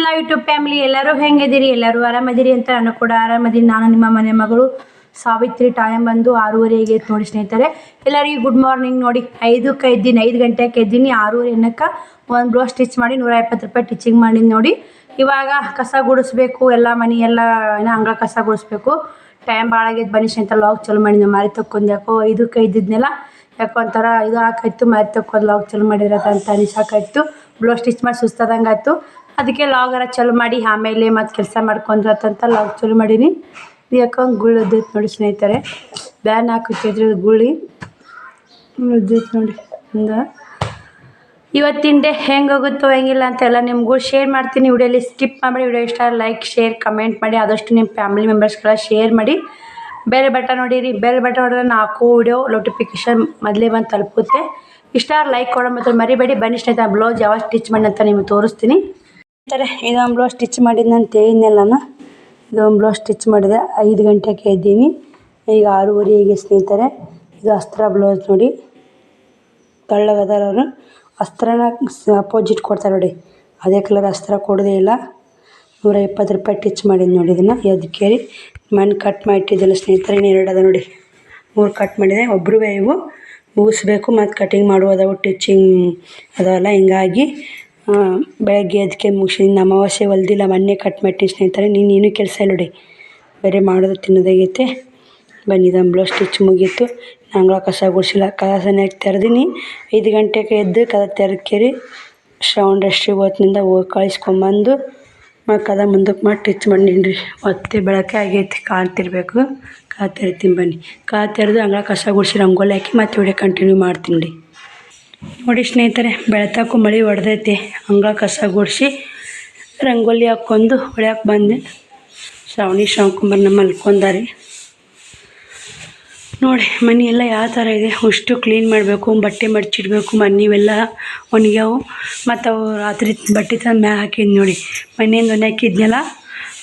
ಎಲ್ಲ YouTube family ಎಲ್ಲರೂ ಹೆಂಗಿದ್ದೀರಿ? ಎಲ್ಲರೂ ಆರಾಮದಿರಿ ಅಂತ ನಾನು ಕೂಡ ಆರಾಮದೀನಿ. ನಾನು ನಿಮ್ಮ ಮನೆ ಮಗಳು ಸಾವಿತ್ರಿ. ಟೈಮ್ ಬಂದು 6:30 ಆಗೈತೆ ನೋಡಿ ಸ್ನೇಹಿತರೆ. ಎಲ್ಲರಿಗೂ ಗುಡ್ ಮಾರ್ನಿಂಗ್. ನೋಡಿ 5ಕ್ಕೆ ಎದ್ದೀನಿ, 5 ಗಂಟೆಗೆ ಎದ್ದೀನಿ. 6:30 ಒಂದು ಬ್ಲೌಸ್ ಸ್ಟಿಚ್ ಮಾಡಿ 120 ರೂಪಾಯಿ ಟಿಚಿಂಗ್ ಮಾಡಿದ್ದು ನೋಡಿ. ಇವಾಗ ಕಸ ಗುಡಿಸ್ಬೇಕು, ಎಲ್ಲ ಮನೆ ಎಲ್ಲ ಅಂಗಳ ಕಸ ಗುಡಿಸ್ಬೇಕು. ಟೈಮ್ ಭಾಳ ಆಗೈತೆ. ಬನ್ನಿ ಸ್ನೇಹಿತರೆ ಲಾಗ್ ಚಲೋ ಮಾಡಿದ್ದೆ. ಮಾರಿ ತಕ್ಕೊಂಡು ಯಾಕೋ 5ಕ್ಕೆ ಎದ್ದಿದ್ನೆಲ್ಲ ಯಾಕೋ ಒಂಥರ ಇದು ಹಾಕಾಯ್ತು. ಮಾರಿ ತಕ್ಕೊಂಡು ಲಾಗ್ ಚಲೋ ಮಾಡಿರತ್ತ ಅಂತ ಅನಿಸಾಕಾಯ್ತು. ಬ್ಲೌಸ್ ಸ್ಟಿಚ್ ಮಾಡಿ ಸುಸ್ತಾದಂಗೆ ಆಯಿತು. ಅದಕ್ಕೆ ಲಾಗರ ಚಲೋ ಮಾಡಿ ಆಮೇಲೆ ಮತ್ತು ಕೆಲಸ ಮಾಡ್ಕೊಂಡ್ರತ್ತಂತ ಲಾಗ್ ಚಲೋ ಮಾಡೀನಿ. ಯಾಕಂದ್ರೆ ಗುಳ್ಳಿ ಉದ್ದೈತೆ ನೋಡಿ ಸ್ನೇಹಿತರೆ. ಬ್ಯಾನ್ ಹಾಕಿಟ್ಟಿದ್ರೆ ಗುಳ್ಳಿ ಉದ್ದೈತೆ ನೋಡಿ. ಇವತ್ತಿನ ಡೇ ಹೆಂಗೆ ಹೋಗುತ್ತೋ ಹೆಂಗಿಲ್ಲ ಅಂತೆಲ್ಲ ನಿಮಗೂ ಶೇರ್ ಮಾಡ್ತೀನಿ. ವಿಡಿಯೋಲಿ ಸ್ಕಿಪ್ ಮಾಡಿ. ವಿಡಿಯೋ ಇಷ್ಟ ಲೈಕ್ ಶೇರ್ ಕಮೆಂಟ್ ಮಾಡಿ. ಆದಷ್ಟು ನಿಮ್ಮ ಫ್ಯಾಮಿಲಿ ಮೆಂಬರ್ಸ್ಗೆಲ್ಲ ಶೇರ್ ಮಾಡಿ. ಬೇರೆ ಬಟನ್ ನೋಡಿರಿ, ಬೇರೆ ಬಟನ್ ಹೊಡೆದ್ರೆ ನಾಲ್ಕು ವಿಡಿಯೋ ನೋಟಿಫಿಕೇಶನ್ ಮೊದಲೇ ಬಂದು ತಲುಪುತ್ತೆ. ಇಷ್ಟ ಲೈಕ್ ಕೊಡೋ ಮತ್ತು ಮರಿಬೇಡಿ. ಬನ್ನಿ ಸ್ನೇಹಿತರೆ ಬ್ಲೌಸ್ ಯಾವಾಗ ಸ್ಟಿಚ್ ಮಾಡಿ ಅಂತ ನಿಮಗೆ ತೋರಿಸ್ತೀನಿ. ಇದೊಂದು ಬ್ಲೌಸ್ ಸ್ಟಿಚ್ ಮಾಡಿದ್ನಂತ ಹೇಳಿದ್ನಲ್ಲ ನಾನು. ಇದೊಂದು ಬ್ಲೌಸ್ ಸ್ಟಿಚ್ ಮಾಡಿದೆ. 5 ಗಂಟೆಗೆ ಎದ್ದೀನಿ. ಈಗ 6:30 ಸ್ನೇಹಿತರೆ. ಇದು ಅಸ್ತ್ರ ಬ್ಲೌಸ್ ನೋಡಿ. ತೆಳ್ಳಗದಾರವರು ಅಸ್ತ್ರನ ಅಪೋಸಿಟ್ ಕೊಡ್ತಾರೆ ನೋಡಿ. ಅದೇ ಕಲರ್ ಅಸ್ತ್ರ ಕೊಡೋದೇ ಇಲ್ಲ. 120 ರೂಪಾಯಿ ಟಿಚ್ ಮಾಡಿದ್ದು ನೋಡಿ. ಇದನ್ನು ಅದಕ್ಕೆ ಮಣ್ಣು ಕಟ್ ಮಾಡಿಟ್ಟಿದ್ದಲ್ಲ ಸ್ನೇಹಿತರೆ. ಇನ್ನು 2 ಅದ ನೋಡಿ. 3 ಕಟ್ ಮಾಡಿದೆ. ಒಬ್ಬರು ಇವು ಮುಗಿಸ್ಬೇಕು ಮತ್ತು ಕಟಿಂಗ್ ಮಾಡುವುದವು ಟಿಚಿಂಗ್ ಅದಲ್ಲ. ಹಿಂಗಾಗಿ ಬೆಳಗ್ಗೆ ಅದಕ್ಕೆ ಮುಗಿಸಿ ಅಮಾವಾಸ್ಯೆ ಹೊಲ್ದಿಲ್ಲ. ಮೊನ್ನೆ ಕಟ್ ಮಾಡಿ ಸ್ನೇಹಿತರೆ. ನೀನು ಕೆಲಸ ಇಲ್ಲ ನೋಡಿ, ಬೇರೆ ಮಾಡೋದು ತಿನ್ನೋದಾಗೈತೆ. ಬನ್ನಿ ಇದೊಂದು ಬ್ಲೌಸ್ ಸ್ಟಿಚ್ ಮುಗೀತು. ಅಂಗಳ ಕಸ ಗುಡಿಸಿಲ್ಲ. ಕಸನಾಗಿ ತೆರೆದೀನಿ. 5 ಗಂಟೆಗೆ ಎದ್ದು ಕದ ತೆರಕೇರಿ ಶ್ರವಣ ರೆಸ್ಟಿಗೆ ಹೊತ್ತಿನಿಂದ ಹೋಗಿ ಕಳಿಸ್ಕೊಂಬಂದು ಕದ ಮುಂದಕ್ಕೆ ಮಾಡಿ ಟಿಚ್ ಮಾಡೀನಿ. ಮತ್ತೆ ಬೆಳಕೆ ಆಗೈತಿ. ಕಾಣ್ತಿರ್ಬೇಕು. ತೆರಿತೀನಿ ಬನ್ನಿ. ತೆರೆದು ಅಂಗಳ ಕಸ ಗುಡಿಸಿ ರಂಗೋಲಿ ಹಾಕಿ ಮತ್ತೆ ವಿಡಿಯೋ ಕಂಟಿನ್ಯೂ ಮಾಡ್ತೀನಿ ನೋಡಿ ಸ್ನೇಹಿತರೆ. ಬೆಳತಾಕು ಮಳೆ ಹೊಡೆದೈತಿ. ಅಂಗಳ ಕಸ ಗುಡಿಸಿ ರಂಗೋಲಿ ಹಾಕ್ಕೊಂಡು ಹೊಳ್ಯಾಕೆ ಬಂದೆ. ಶ್ರಾವಣಕುಮಾರ್ ನಮ್ಮ ಮಲ್ಕೊಂಡಾರಿ ನೋಡಿ. ಮನೆ ಎಲ್ಲ ಯಾವ ಥರ ಇದೆ ಅಷ್ಟು ಕ್ಲೀನ್ ಮಾಡಬೇಕು. ಬಟ್ಟೆ ಮಡ್ಚಿಡ್ಬೇಕು. ಮನೆಯವೆಲ್ಲ ಒಣಗ್ಯಾವು. ಮತ್ತು ಅವು ರಾತ್ರಿ ಬಟ್ಟೆ ತಂದು ಮ್ಯಾಗ ಹಾಕಿದ್ದು ನೋಡಿ. ಮನೆಯಿಂದ ಒಣ ಹಾಕಿದ್ನೆಲ್ಲ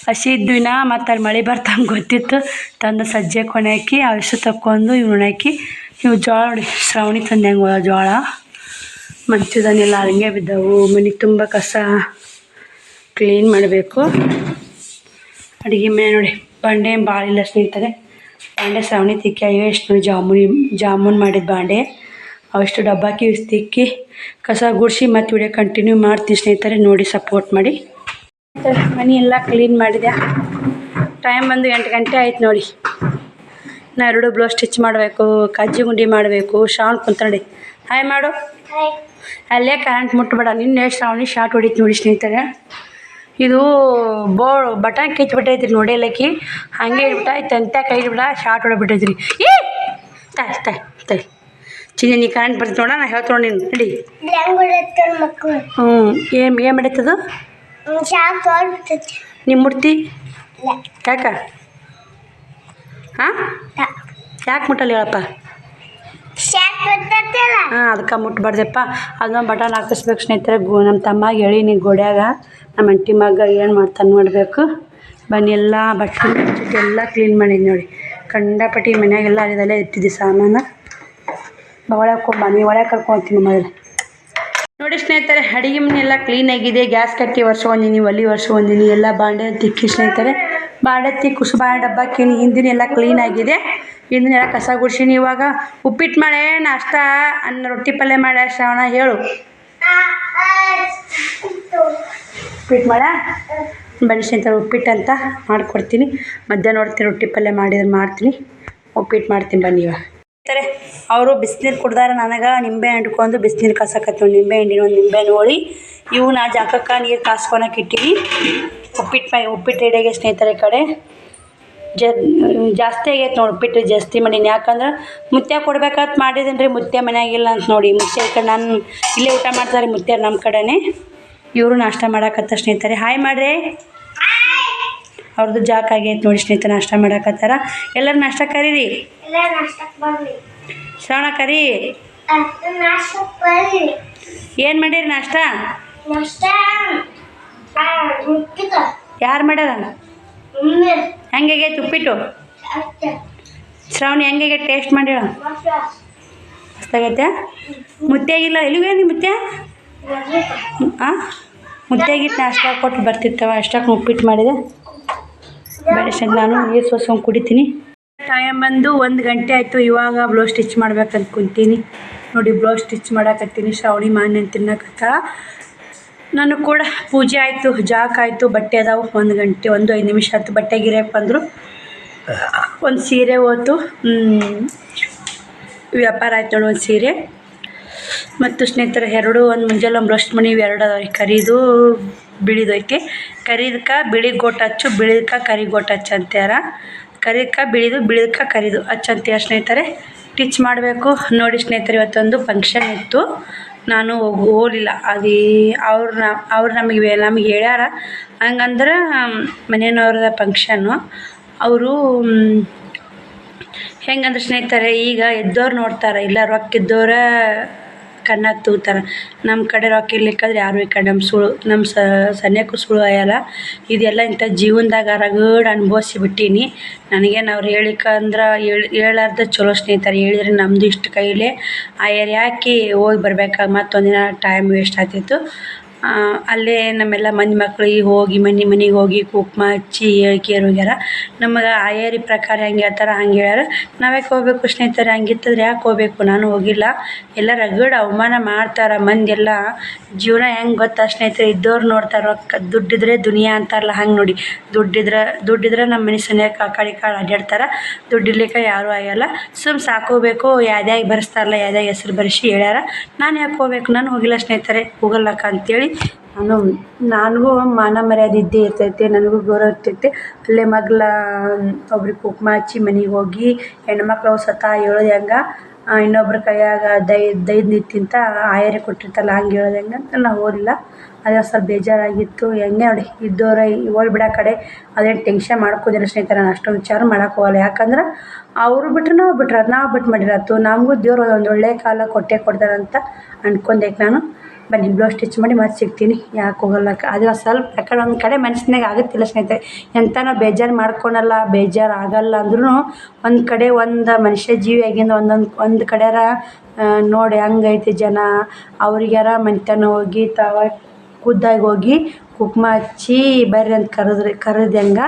ಹಸಿ ಇದ್ವಿನ ಮತ್ತು ಅಲ್ಲಿ ಮಳೆ ಬರ್ತಂಗೆ ಗೊತ್ತಿತ್ತು. ತಂದು ಸಜ್ಜೆ ಕೊನೆ ಹಾಕಿ ಅವಿಸು ತಕ್ಕೊಂಡು ಇವು ಹಾಕಿ ಇವು ಜೋಳ ನೋಡಿ. ಶ್ರಾವಣಿ ತಂದು ಹೆಂಗೆ ಜೋಳ ಮಂಚದನ್ನೆಲ್ಲ ಹಂಗೆ ಬಿದ್ದವು. ಮನೆ ತುಂಬ ಕಸ ಕ್ಲೀನ್ ಮಾಡಬೇಕು. ಅಡುಗೆ ಮನೆ ನೋಡಿ. ಬಾಂಡೆ ಭಾಳ ಇಲ್ಲ ಸ್ನೇಹಿತರೆ. ಬಾಂಡೆ ಶ್ರಾವಣಿ ತಿಕ್ಕಿ ಅಯ್ಯೋ ಎಷ್ಟು ನೋಡಿ. ಜಾಮೂನ್ ಮಾಡಿದ ಬಾಂಡೆ ಅಷ್ಟು ಡಬ್ಬಾಕಿ ತಿಕ್ಕಿ ಕಸ ಗುಡಿಸಿ ಮತ್ತು ವಿಡಿಯೋ ಕಂಟಿನ್ಯೂ ಮಾಡ್ತೀನಿ ಸ್ನೇಹಿತರೆ. ನೋಡಿ ಸಪೋರ್ಟ್ ಮಾಡಿ. ಮನೆ ಎಲ್ಲ ಕ್ಲೀನ್ ಮಾಡಿದೆ. ಟೈಮ್ ಬಂದು 8 ಗಂಟೆ ಆಯ್ತು ನೋಡಿ. ನಾ 2 ಬ್ಲೌಸ್ ಸ್ಟಿಚ್ ಮಾಡಬೇಕು. ಕಜ್ಜಿ ಗುಂಡಿ ಮಾಡಬೇಕು. ಶ್ರಾವಣ್ ಕುಂತ ನೋಡಿ. ಹಾಯ್ ಮಾಡು. ಅಲ್ಲೇ ಕರೆಂಟ್ ಮುಟ್ಬೇಡ. ನಿನ್ನೆ ಶ್ರಾವಣಿ ಶಾರ್ಟ್ ಹೊಡಿತು ನೋಡಿ ಸ್ನೇಹಿತರೆ. ಇದು ಬಟನ್ ಕಿಚ್ಬಿಟ್ಟೈತ್ರಿ ನೋಡಿ. ಎಲ್ಲಕ್ಕಿ ಹಾಗೆ ಇಟ್ಬಿಟ್ಟಾಯ್ತು ಅಂತ ಕೈ ಬಿಡ ಶಾರ್ಟ್ ಹೊಡೆಬಿಟ್ಟೈತ್ರಿ. ತಾಯಿ ಚಿನ್ನಿ ನೀ ಕರೆಂಟ್ ಬರ್ತೈತೆ ನೋಡ. ನಾ ಹೇಳ್ತೇವೆ ನೀನು ನಡಿ. ಏನು ಮಾಡೈತದು? ನಿಮ್ಮ ಮುಟ್ತಿ ಯಾಕೆ? ಹಾಂ ಯಾಕೆ ಮುಟ್ಟಲ್ಲ ಹೇಳಪ್ಪ? ಹಾಂ ಅದಕ್ಕೆ ಮುಟ್ಬಾರ್ದಪ್ಪ. ಅದೊಂದು ಬಟನ್ ಹಾಕಿಸ್ಬೇಕು ಸ್ನೇಹಿತರೆ. ನಮ್ಮ ತಮ್ಮಗೆ ಹೇಳಿ ನೀ ಗೋಡ್ಯಾಗ ನಮ್ಮ ಅಂಟಿ ಮಗ ಏನು ಮಾಡ್ತಾನೆ ನೋಡಬೇಕು. ಬನ್ನಿ ಎಲ್ಲ ಬಟ್ಟೆ ಎಲ್ಲ ಕ್ಲೀನ್ ಮಾಡಿದ್ದು ನೋಡಿ. ಕಂಡಪಟ್ಟಿ ಮನ್ಯಾಗೆಲ್ಲ ಅಲ್ಲಿದಲ್ಲೇ ಎತ್ತಿದ್ದೆ ಸಾಮಾನು. ಒಳಗೆ ಕರ್ಕೊತೀನಿ ಮೊದಲು ನೋಡಿ ಸ್ನೇಹಿತರೆ. ಅಡುಗೆ ಮನೆ ಎಲ್ಲ ಕ್ಲೀನಾಗಿದೆ. ಗ್ಯಾಸ್ ಕಟ್ಟಿ ಒರೆಸ್ಕೊಂಡಿನಿ, ಒಲೆ ಒರೆಸ್ಕೊಂಡಿನಿ. ಎಲ್ಲ ಬಾಂಡೆ ತಿಕ್ಕಿ ಸ್ನೇಹಿತರೆ. ಬಾಂಡೆ ತಿಕ್ಕಿ ಕುಸುಬಾಳೆ ಡಬ್ಬಾಕಿನಿ. ಹಿಂದಿನ ಎಲ್ಲ ಕ್ಲೀನಾಗಿದೆ. ಹಿಂದಿನ ಎಲ್ಲ ಕಸ ಗುಡ್ಸಿನಿ. ಇವಾಗ ಉಪ್ಪಿಟ್ಟು ಮಾಡೆ ನಾಷ್ಟ ರೊಟ್ಟಿ ಪಲ್ಯ ಮಾಡ ಶ್ರಾವಣ ಹೇಳು. ಉಪ್ಪಿಟ್ಟು ಮಾಡ ಬನ್ನಿ ಸ್ನೇಹಿತರೆ. ಉಪ್ಪಿಟ್ಟು ಅಂತ ಮಾಡಿಕೊಡ್ತೀನಿ. ಮಧ್ಯಾಹ್ನ ನೋಡ್ತೀನಿ ರೊಟ್ಟಿ ಪಲ್ಯ ಮಾಡಿದ್ರೆ ಮಾಡ್ತೀನಿ. ಉಪ್ಪಿಟ್ಟು ಮಾಡ್ತೀನಿ ಬನ್ನಿ. ಇವಾಗ ಸ್ನೇಹಿತರೆ ಅವರು ಬಿಸಿನೀರು ಕುಡ್ದಾರ. ನನಗೆ ನಿಂಬೆ ಹಣ್ಕೊಂಡು ಬಿಸಿನೀರು ಕಾಸಕತ್ತೀವಿ. ನಿಂಬೆ ಹಣ್ಣಿನ ಒಂದು ನಿಂಬೆ ನೋಡಿ. ಇವು ನಾ ಜಾಕಕ್ಕೆ ನೀರು ಕಾಸ್ಕೊಳಕ್ಕೆ ಇಟ್ಟಿನಿ. ಉಪ್ಪಿಟ್ಟು ರೆಡಿಯಾಗೆ ಸ್ನೇಹಿತರೆ. ಕಡೆ ಜಾಸ್ತಿ ಆಗೈತೆ ನೋಡಿ. ಉಪ್ಪಿಟ್ಟು ಜಾಸ್ತಿ ಮಾಡೀನಿ. ಯಾಕಂದ್ರೆ ಮುತ್ಯ ಕೊಡ್ಬೇಕಂತ ಮಾಡಿದ್ದೀನಿ ರೀ. ಮುತ್ಯ ಮನೆಯಾಗಿಲ್ಲ ಅಂತ ನೋಡಿ. ಮುತ್ಯ ಈ ಕಡೆ ನಾನು ಇಲ್ಲೇ ಊಟ ಮಾಡ್ತಾರೆ. ಮುತ್ಯ ನಮ್ಮ ಕಡೆನೇ. ಇವರು ನಾಷ್ಟ ಮಾಡಾಕತ್ತ ಸ್ನೇಹಿತರೆ. ಹಾಯ್ ಮಾಡ್ರಿ. ಅವ್ರದ್ದು ಜಾಕ್ ಆಗೈತೆ ನೋಡಿ ಸ್ನೇಹಿತರೆ. ನಾಷ್ಟ ಮಾಡಾಕತ್ತಾರ. ಎಲ್ಲರೂ ನಾಷ್ಟ ಕರೀರಿ. ಶ್ರವಣ ಕರಿ. ಏನು ಮಾಡೀರಿ ನಾಷ್ಟ? ಯಾರು ಮಾಡ್ಯಾರ? ಹೆಂಗಾಗೈತೆ ಉಪ್ಪಿಟ್ಟು? ಶ್ರಾವಣಿ ಹೆಂಗಾಗೈತೆ? ಟೇಸ್ಟ್ ಮಾಡ್ಯಾಳ? ಮಸ್ತಾಗೈತೆ. ಮುತ್ಯಾಗಿಲ್ಲ ಎಲ್ಲಿಗೆ? ನಿಮ್ಮ ಮುತ್ಯ ಹಾಂ ಮುದ್ದೆಗಿಟ್ಟು ನಾಷ್ಟ ಕೊಟ್ಟು ಬರ್ತಿರ್ತವ ಅಷ್ಟಕ್ಕೆ ಉಪ್ಪಿಟ್ಟು ಮಾಡಿದೆ ಬೇರೆ ನಾನು ನೀರು ಸೋಸ್ಕೊಂಡು ಕುಡಿತೀನಿ. ಟೈಮ್ ಬಂದು 1 ಗಂಟೆ ಆಯಿತು. ಇವಾಗ ಬ್ಲೌಸ್ ಸ್ಟಿಚ್ ಮಾಡ್ಬೇಕಂತ ಕುಂತೀನಿ ನೋಡಿ. Blouse stitch ಮಾಡಾಕತ್ತೀನಿ. ಶ್ರಾವಣಿ ಮಾನ್ಯ ತಿನ್ನಕತ್ತ. ನಾನು ಕೂಡ ಪೂಜೆ ಆಯಿತು, ಜಾಕ್ ಆಯಿತು, ಬಟ್ಟೆ ಅದಾವು. 1 ಗಂಟೆ 5 ನಿಮಿಷ ಆಯ್ತು. ಬಟ್ಟೆ ಗಿರಾಕ್ ಬಂದರು. ಒಂದು ಸೀರೆ ಹೋಯ್ತು, ವ್ಯಾಪಾರ ಆಯ್ತು ನೋಡಿ. ಒಂದು ಸೀರೆ ಮತ್ತು ಸ್ನೇಹಿತರೆ ಎರಡು, ಒಂದು ಮುಂಜಾನೆ ಒಂದು ಬ್ರಷ್ ಮಣಿ ಎರಡು ಕರಿದು ಬಿಳಿದೈತಿ. ಕರಿದಕ್ಕೆ ಬಿಳಿ ಗೋಟ್ ಹಚ್ಚು, ಬಿಳಿದಕ್ಕೆ ಕರಿ ಗೋಟ್ ಹಚ್ಚು ಅಂತ್ಯಾರ. ಕರಿದಕ್ಕೆ ಬಿಳಿದು, ಬಿಳಿದಕ್ಕೆ ಕರಿದು ಹಚ್ಚಂತೀಯ ಸ್ನೇಹಿತರೆ. ಸ್ಟಿಚ್ ಮಾಡಬೇಕು ನೋಡಿ ಸ್ನೇಹಿತರೆ. ಇವತ್ತೊಂದು ಫಂಕ್ಷನ್ ಇತ್ತು, ನಾನು ಹೋಗಲಿಲ್ಲ. ಅದು ಅವ್ರು ನಮಗೆ ಹೇಳ್ಯಾರ. ಹಂಗಂದ್ರೆ ಮನೆಯವ್ರದ ಫಂಕ್ಷನ್ನು. ಅವರು ಹೆಂಗಂದ್ರೆ ಸ್ನೇಹಿತರೆ, ಈಗ ಇದ್ದವ್ರು ನೋಡ್ತಾರೆ, ಇಲ್ಲ ರೊಕ್ಕಿದ್ದವ್ರ ಕಣ್ಣ ತೂತಾರೆ. ನಮ್ಮ ಕಡೆ ರೊಕ್ಕ ಇರ್ಲಿಕ್ಕಾದ್ರೆ ಯಾರು ಈ ಕಡೆ ನಮ್ಮ ಸನ್ಯಕ್ಕೂ ಸುಳು ಆಯಲ್ಲ. ಇದೆಲ್ಲ ಇಂಥ ಜೀವನದಾಗ ರಗಡ್ ಅನುಭವಿಸಿ ಬಿಟ್ಟೀನಿ. ನನಗೇನು ಅವ್ರು ಹೇಳಿಕಂದ್ರೆ ಹೇಳಾರ್ದ ಚಲೋ ಸ್ನೇಹಿತರೆ. ಹೇಳಿದ್ರೆ ನಮ್ಮದು ಇಷ್ಟು ಕೈಲೇ ಯಾಕೆ ಹೋಗಿ ಬರ್ಬೇಕಾಗ ಮತ್ತೊಂದಿನ ಟೈಮ್ ವೇಸ್ಟ್ ಆಗ್ತಿತ್ತು. ಅಲ್ಲೇ ನಮ್ಮೆಲ್ಲ ಮಂದಿ ಮಕ್ಳಿಗೆ ಹೋಗಿ ಮನೆಗೆ ಹೋಗಿ ಕುಂಕುಮ ಹಚ್ಚಿ ಹೇಳ್ಕೇರು ಹೋಗ್ಯಾರ. ನಮಗೆ ಆಯಾರಿ ಪ್ರಕಾರ ಹೆಂಗೆ ಹೇಳ್ತಾರೆ ಹಂಗೆ ಹೇಳ್ಯಾರ. ನಾವ್ಯಾಕೆ ಹೋಗ್ಬೇಕು ಸ್ನೇಹಿತರೆ? ಹಂಗಿತ್ತಂದ್ರೆ ಯಾಕೆ ಹೋಗ್ಬೇಕು? ನಾನು ಹೋಗಿಲ್ಲ. ಎಲ್ಲ ರಗಡ್ ಅವಮಾನ ಮಾಡ್ತಾರೆ ಮಂದಿ ಎಲ್ಲ. ಜೀವನ ಹೆಂಗೆ ಗೊತ್ತಾ ಸ್ನೇಹಿತರೆ? ಇದ್ದವ್ರು ನೋಡ್ತಾರೆ. ರೊಕ್ಕ ದುಡ್ಡಿದ್ರೆ ದುನಿಯಾ ಅಂತಾರಲ್ಲ, ಹಂಗೆ ನೋಡಿ. ದುಡ್ಡಿದ್ರೆ ನಮ್ಮ ಮನೆ ಸನ್ಯಾಕ ಆ ಕಡೆ ಅಡ್ಡಾಡ್ತಾರೆ. ದುಡ್ಡಿರ್ಲಿಕ್ಕೆ ಯಾರೂ ಆಗಲ್ಲ. ಸಾಕೋಬೇಕು. ಯಾವ್ದ್ಯಾಗ ಬರೆಸ್ತಾರಲ್ಲ, ಯಾವ್ದ್ಯಾಗ ಹೆಸ್ರು ಬರೆಸಿ ಹೇಳ್ಯಾರ. ನಾನು ಯಾಕೆ ಹೋಗ್ಬೇಕು? ನಾನು ಹೋಗಿಲ್ಲ ಸ್ನೇಹಿತರೆ, ಹೋಗಲ್ಲಕ್ಕ ಅಂತೇಳಿ. ನನಗೂ ಮಾನ ಮರ್ಯಾದೆ ಇದ್ದೇ ಇರ್ತೈತೆ, ನನಗೂ ಗೌರವ ಇರ್ತೈತೆ. ಅಲ್ಲೇ ಮಗ್ಲ ಒಬ್ರಿಗೆ ಕುಂಕುಮ ಹಚ್ಚಿ ಮನೆಗೆ ಹೋಗಿ ಹೆಣ್ಮಕ್ಳು ಸತ ಹೇಳೋದು ಹೆಂಗೆ, ಇನ್ನೊಬ್ರ ಕೈಯಾಗ ದೈದ್ ನಿಂತಿಂತ ಆಯರಿ ಕೊಟ್ಟಿರ್ತಲ್ಲ ಹಂಗೆ ಹೇಳೋದು ಹೆಂಗೆ ಅಂತ ನಾವು ಓದಿಲ್ಲ. ಅದೇ ಸ್ವಲ್ಪ ಬೇಜಾರಾಗಿತ್ತು. ಹೆಂಗೆ ನೋಡಿ ಇದ್ದವ್ರೆ ಹೋಗ್ಬಿಡೋ ಕಡೆ ಅದೇನು ಟೆನ್ಷನ್ ಮಾಡ್ಕೋದಿಲ್ಲ ಸ್ನೇಹಿತರೆ. ನಾನು ಅಷ್ಟೊಂದು ವಿಚಾರ ಮಾಡೋಕೆ ಹೋಗಲ್ಲ. ಯಾಕಂದ್ರೆ ಅವರು ಬಿಟ್ಟರೆ ನಾವು ಬಿಟ್ಟು ಮಾಡಿರತ್ತು. ನಮಗೂ ದೇವ್ರು ಒಂದು ಒಳ್ಳೆ ಕಾಲ ಕೊಡ್ತಾರಂತ ಅಂದ್ಕೊಂಡೈತೆ ನಾನು. ಬನ್ನಿ ಬ್ಲೌಸ್ ಸ್ಟಿಚ್ ಮಾಡಿ ಮತ್ತೆ ಸಿಗ್ತೀನಿ. ಯಾಕೆ ಹೋಗಲ್ಲ? ಅದು ಸ್ವಲ್ಪ ಯಾಕಂದ್ರೆ ಒಂದು ಕಡೆ ಮನಸ್ಸಿನಾಗ ಆಗುತ್ತಿಲ್ಲ ಸ್ನೇಹಿತರೆ. ಎಂತ ನಾವು ಬೇಜಾರು ಮಾಡ್ಕೊಳಲ್ಲ, ಬೇಜಾರು ಆಗಲ್ಲ ಅಂದ್ರೂ ಒಂದು ಕಡೆ ಒಂದು ಮನುಷ್ಯ ಜೀವಿಯಾಗಿಂದ ಒಂದು ಕಡೆಯಾರ ನೋಡಿ ಹಂಗೈತಿ ಜನ. ಅವ್ರಿಗ್ಯಾರ ಮನೆತನ ಹೋಗಿ ಖುದ್ದಾಗಿ ಹೋಗಿ ಕುಂಕುಮ ಹಚ್ಚಿ ಬರ್ರಿ ಅಂತ ಕರೆದಂಗೆ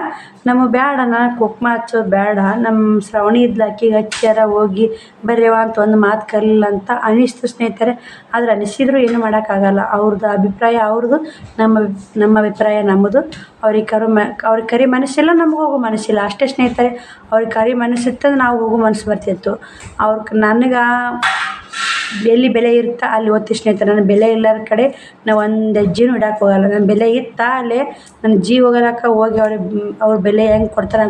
ನಮಗೆ ಬೇಡ. ನಾನು ಕುಂಕುಮ ಹಚ್ಚೋದು ಬೇಡ. ನಮ್ಮ ಶ್ರಾವಣಿ ಇದ್ಲು, ಅಕ್ಕಿಗೆ ಹಚ್ಚಾರ ಹೋಗಿ ಬರ್ರಿವ ಅಂತ ಒಂದು ಮಾತು ಕರೀಲಿಲ್ಲ ಅಂತ ಅನಿಸ್ತು ಸ್ನೇಹಿತರೆ. ಆದ್ರೆ ಅನಿಸಿದ್ರು ಏನು ಮಾಡೋಕ್ಕಾಗಲ್ಲ. ಅವ್ರದ್ದು ಅಭಿಪ್ರಾಯ ಅವ್ರದ್ದು, ನಮ್ಮ ಅಭಿಪ್ರಾಯ ನಮ್ಮದು. ಅವ್ರಿಗೆ ಕರಿ ಮನಸ್ಸಿಲ್ಲ, ನಮ್ಗೆ ಹೋಗೋ ಮನಸ್ಸಿಲ್ಲ ಅಷ್ಟೇ ಸ್ನೇಹಿತರೆ. ಅವ್ರಿಗೆ ಕರಿ ಮನಸ್ಸಿತ್ತಂದ್ರೆ ನಾವು ಹೋಗೋ ಮನಸ್ಸು ಬರ್ತಿತ್ತು. ನನಗೆ ಎಲ್ಲಿ ಬೆಲೆ ಇರುತ್ತಾ ಅಲ್ಲಿ ಓದ್ತಿ ಸ್ನೇಹಿತರೆ. ನನ್ನ ಬೆಲೆ ಇಲ್ಲರ ಕಡೆ ನಾವು ಒಂದು ಹೆಜ್ಜೆನೂ ಇಡಕ್ಕೆ ಹೋಗಲ್ಲ. ನನ್ನ ಬೆಲೆ ಇತ್ತಾ ಅಲ್ಲೇ ನನ್ನ ಜೀವ ಹೋಗೋದಕ್ಕೆ ಹೋಗಿ ಅವ್ರ ಬೆಲೆ ಹೆಂಗೆ ಕೊಡ್ತಾರೆ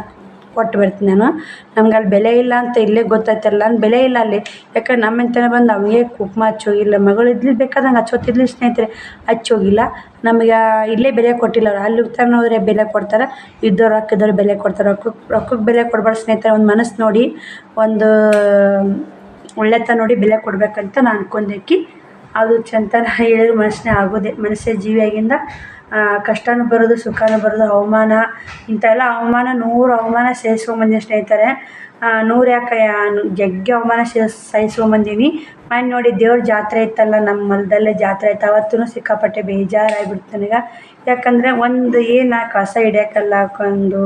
ಕೊಟ್ಟು ಬರ್ತೀನಿ ನಾನು. ನಮ್ಗೆ ಅಲ್ಲಿ ಬೆಲೆ ಇಲ್ಲ ಅಂತ ಇಲ್ಲೇ ಗೊತ್ತಾಯ್ತಲ್ಲ, ನನ್ನ ಬೆಲೆ ಇಲ್ಲ ಅಲ್ಲಿ. ಯಾಕಂದ್ರೆ ನಮ್ಮಂತನೇ ಬಂದು ನಮಗೆ ಕುಂಕುಮ ಹಚ್ಚೋಗಿಲ್ಲ. ಮಗಳು ಇದ್ಲಿ ಬೇಕಾದಂಗೆ ಹಚ್ಚೋತಿದ್ಲಿ ಸ್ನೇಹಿತರೆ, ಹಚ್ಚೋಗಿಲ್ಲ. ನಮಗೆ ಇಲ್ಲೇ ಬೆಲೆ ಕೊಟ್ಟಿಲ್ಲ ಅವ್ರು. ಅಲ್ಲಿ ಉತ್ತರ ಹೋದರೆ ಬೆಲೆ ಕೊಡ್ತಾರೆ, ಇದ್ದವ್ರು ರೊಕ್ಕದವ್ರು ಬೆಲೆ ಕೊಡ್ತಾರೆ. ರೊಕ್ಕಕ್ಕೆ ಬೆಲೆ ಕೊಡ್ಬಾರ್ದು ಸ್ನೇಹಿತರೆ. ಒಂದು ಮನಸ್ಸು ನೋಡಿ, ಒಂದು ಒಳ್ಳೆತನ ನೋಡಿ ಬೆಲೆ ಕೊಡಬೇಕಂತ ನಾನು ಅನ್ಕೊಂಡೇಕಿ. ಅದು ಚಂತನ ಹೇಳಿದ್ರು ಮನಸ್ಸಿನ ಆಗೋದೆ. ಮನಸ್ಸೇ ಜೀವಿಯಾಗಿಂದ ಕಷ್ಟನೂ ಬರೋದು, ಸುಖನೂ ಬರೋದು, ಅವಮಾನ ಇಂಥೆಲ್ಲ ಅವಮಾನ 100 ಅವಮಾನ ಸಹಿಸ್ಕೊಂಬಂದಿನಿ ಸ್ನೇಹಿತರೆ. 100 ಯಾಕೆ ಜಗ್ಗಿ ಅವಮಾನ ಸಹಿಸ್ಕೊಂಬಂದೀನಿ. ಮನೆ ನೋಡಿ ದೇವ್ರ ಜಾತ್ರೆ ಇತ್ತಲ್ಲ, ನಮ್ಮ ಹೊಲದಲ್ಲೇ ಜಾತ್ರೆ ಆಯ್ತು. ಅವತ್ತೂ ಸಿಕ್ಕಾಪಟ್ಟೆ ಬೇಜಾರಾಗ್ಬಿಡ್ತು ನನಗೆ. ಯಾಕಂದರೆ ಒಂದು ಏನು ಕಳಸ ಹಿಡಿಯೋಕ್ಕಲ್ಲ, ಒಂದು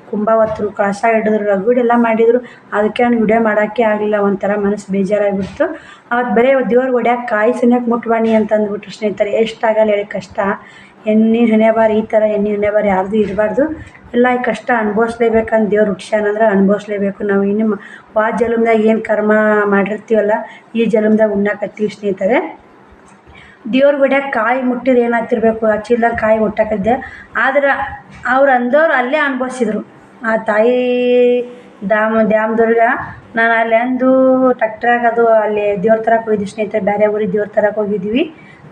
ಕುಂಬ ಹೊತ್ತರು, ಕಳಸ ಹಿಡಿದ್ರು, ರಗಡೆಲ್ಲ ಮಾಡಿದರು. ಅದಕ್ಕೆ ನಾನು ವಿಡಿಯೋ ಮಾಡೋಕ್ಕೆ ಆಗಲಿಲ್ಲ. ಒಂಥರ ಮನಸ್ಸು ಬೇಜಾರಾಗಿಬಿಡ್ತು. ಅವತ್ತು ಬರೀ ದೇವ್ರಿಗೆ ಹೊಡ್ಯಾಕೆ ಕಾಯಿ ಸನ್ಯಾಕೆ ಮುಟ್ಬಾಣಿ ಅಂತ ಅಂದ್ಬಿಟ್ರು ಸ್ನೇಹಿತರೆ. ಎಷ್ಟಾಗಲ್ಲ ಹೇಳಿ ಕಷ್ಟ. ಹೆಣ್ಣಿನ ಹಣೆಬಾರ ಈ ಥರ, ಹೆಣ್ಣಿನ ಹಣೆಬಾರ ಯಾರ್ದು ಇರಬಾರ್ದು. ಎಲ್ಲ ಈ ಕಷ್ಟ ಅನುಭವಿಸ್ಲೇಬೇಕಂತ ದೇವ್ರು ಹುಟ್ಸ್ಯಾನಂದ್ರೆ ಅನುಭವಿಸ್ಲೇಬೇಕು. ನಾವು ಇನ್ನು ಜನ್ಮದಾಗ ಏನು ಕರ್ಮ ಮಾಡಿರ್ತೀವಲ್ಲ, ಈ ಜನ್ಮದಾಗ ಉಣ್ಣಾಕತ್ತೀವಿ ಸ್ನೇಹಿತರೆ. ದೇವ್ರಿಗೆ ಹೊಡ್ಯಾಕೆ ಕಾಯಿ ಮುಟ್ಟಿದ್ರೆ ಏನಾಗ್ತಿರ್ಬೇಕು, ಹಚ್ಚಿಲ್ದಾಗ ಕಾಯಿ ಮುಟ್ಟಕ್ಕಿದ್ದೆ. ಆದ್ರೆ ಅವ್ರು ಅಂದವ್ರು ಅಲ್ಲೇ ಅನುಭವಿಸಿದ್ರು. ಆ ತಾಯಿ ದ್ಯಾಮದುರ್ಗ ನಾನು ಅಲ್ಲಿ ಅಂದು ಟ್ಯಾಕ್ಟ್ರಾಗ ಅದು ಅಲ್ಲಿ ದೇವ್ರ ತರಕ್ಕೆ ಹೋಗಿದ್ವಿ ಸ್ನೇಹಿತರೆ. ಬೇರೆ ಊರಿಗೆ ದೇವ್ರ ತರಕ್ಕೆ ಹೋಗಿದ್ವಿ.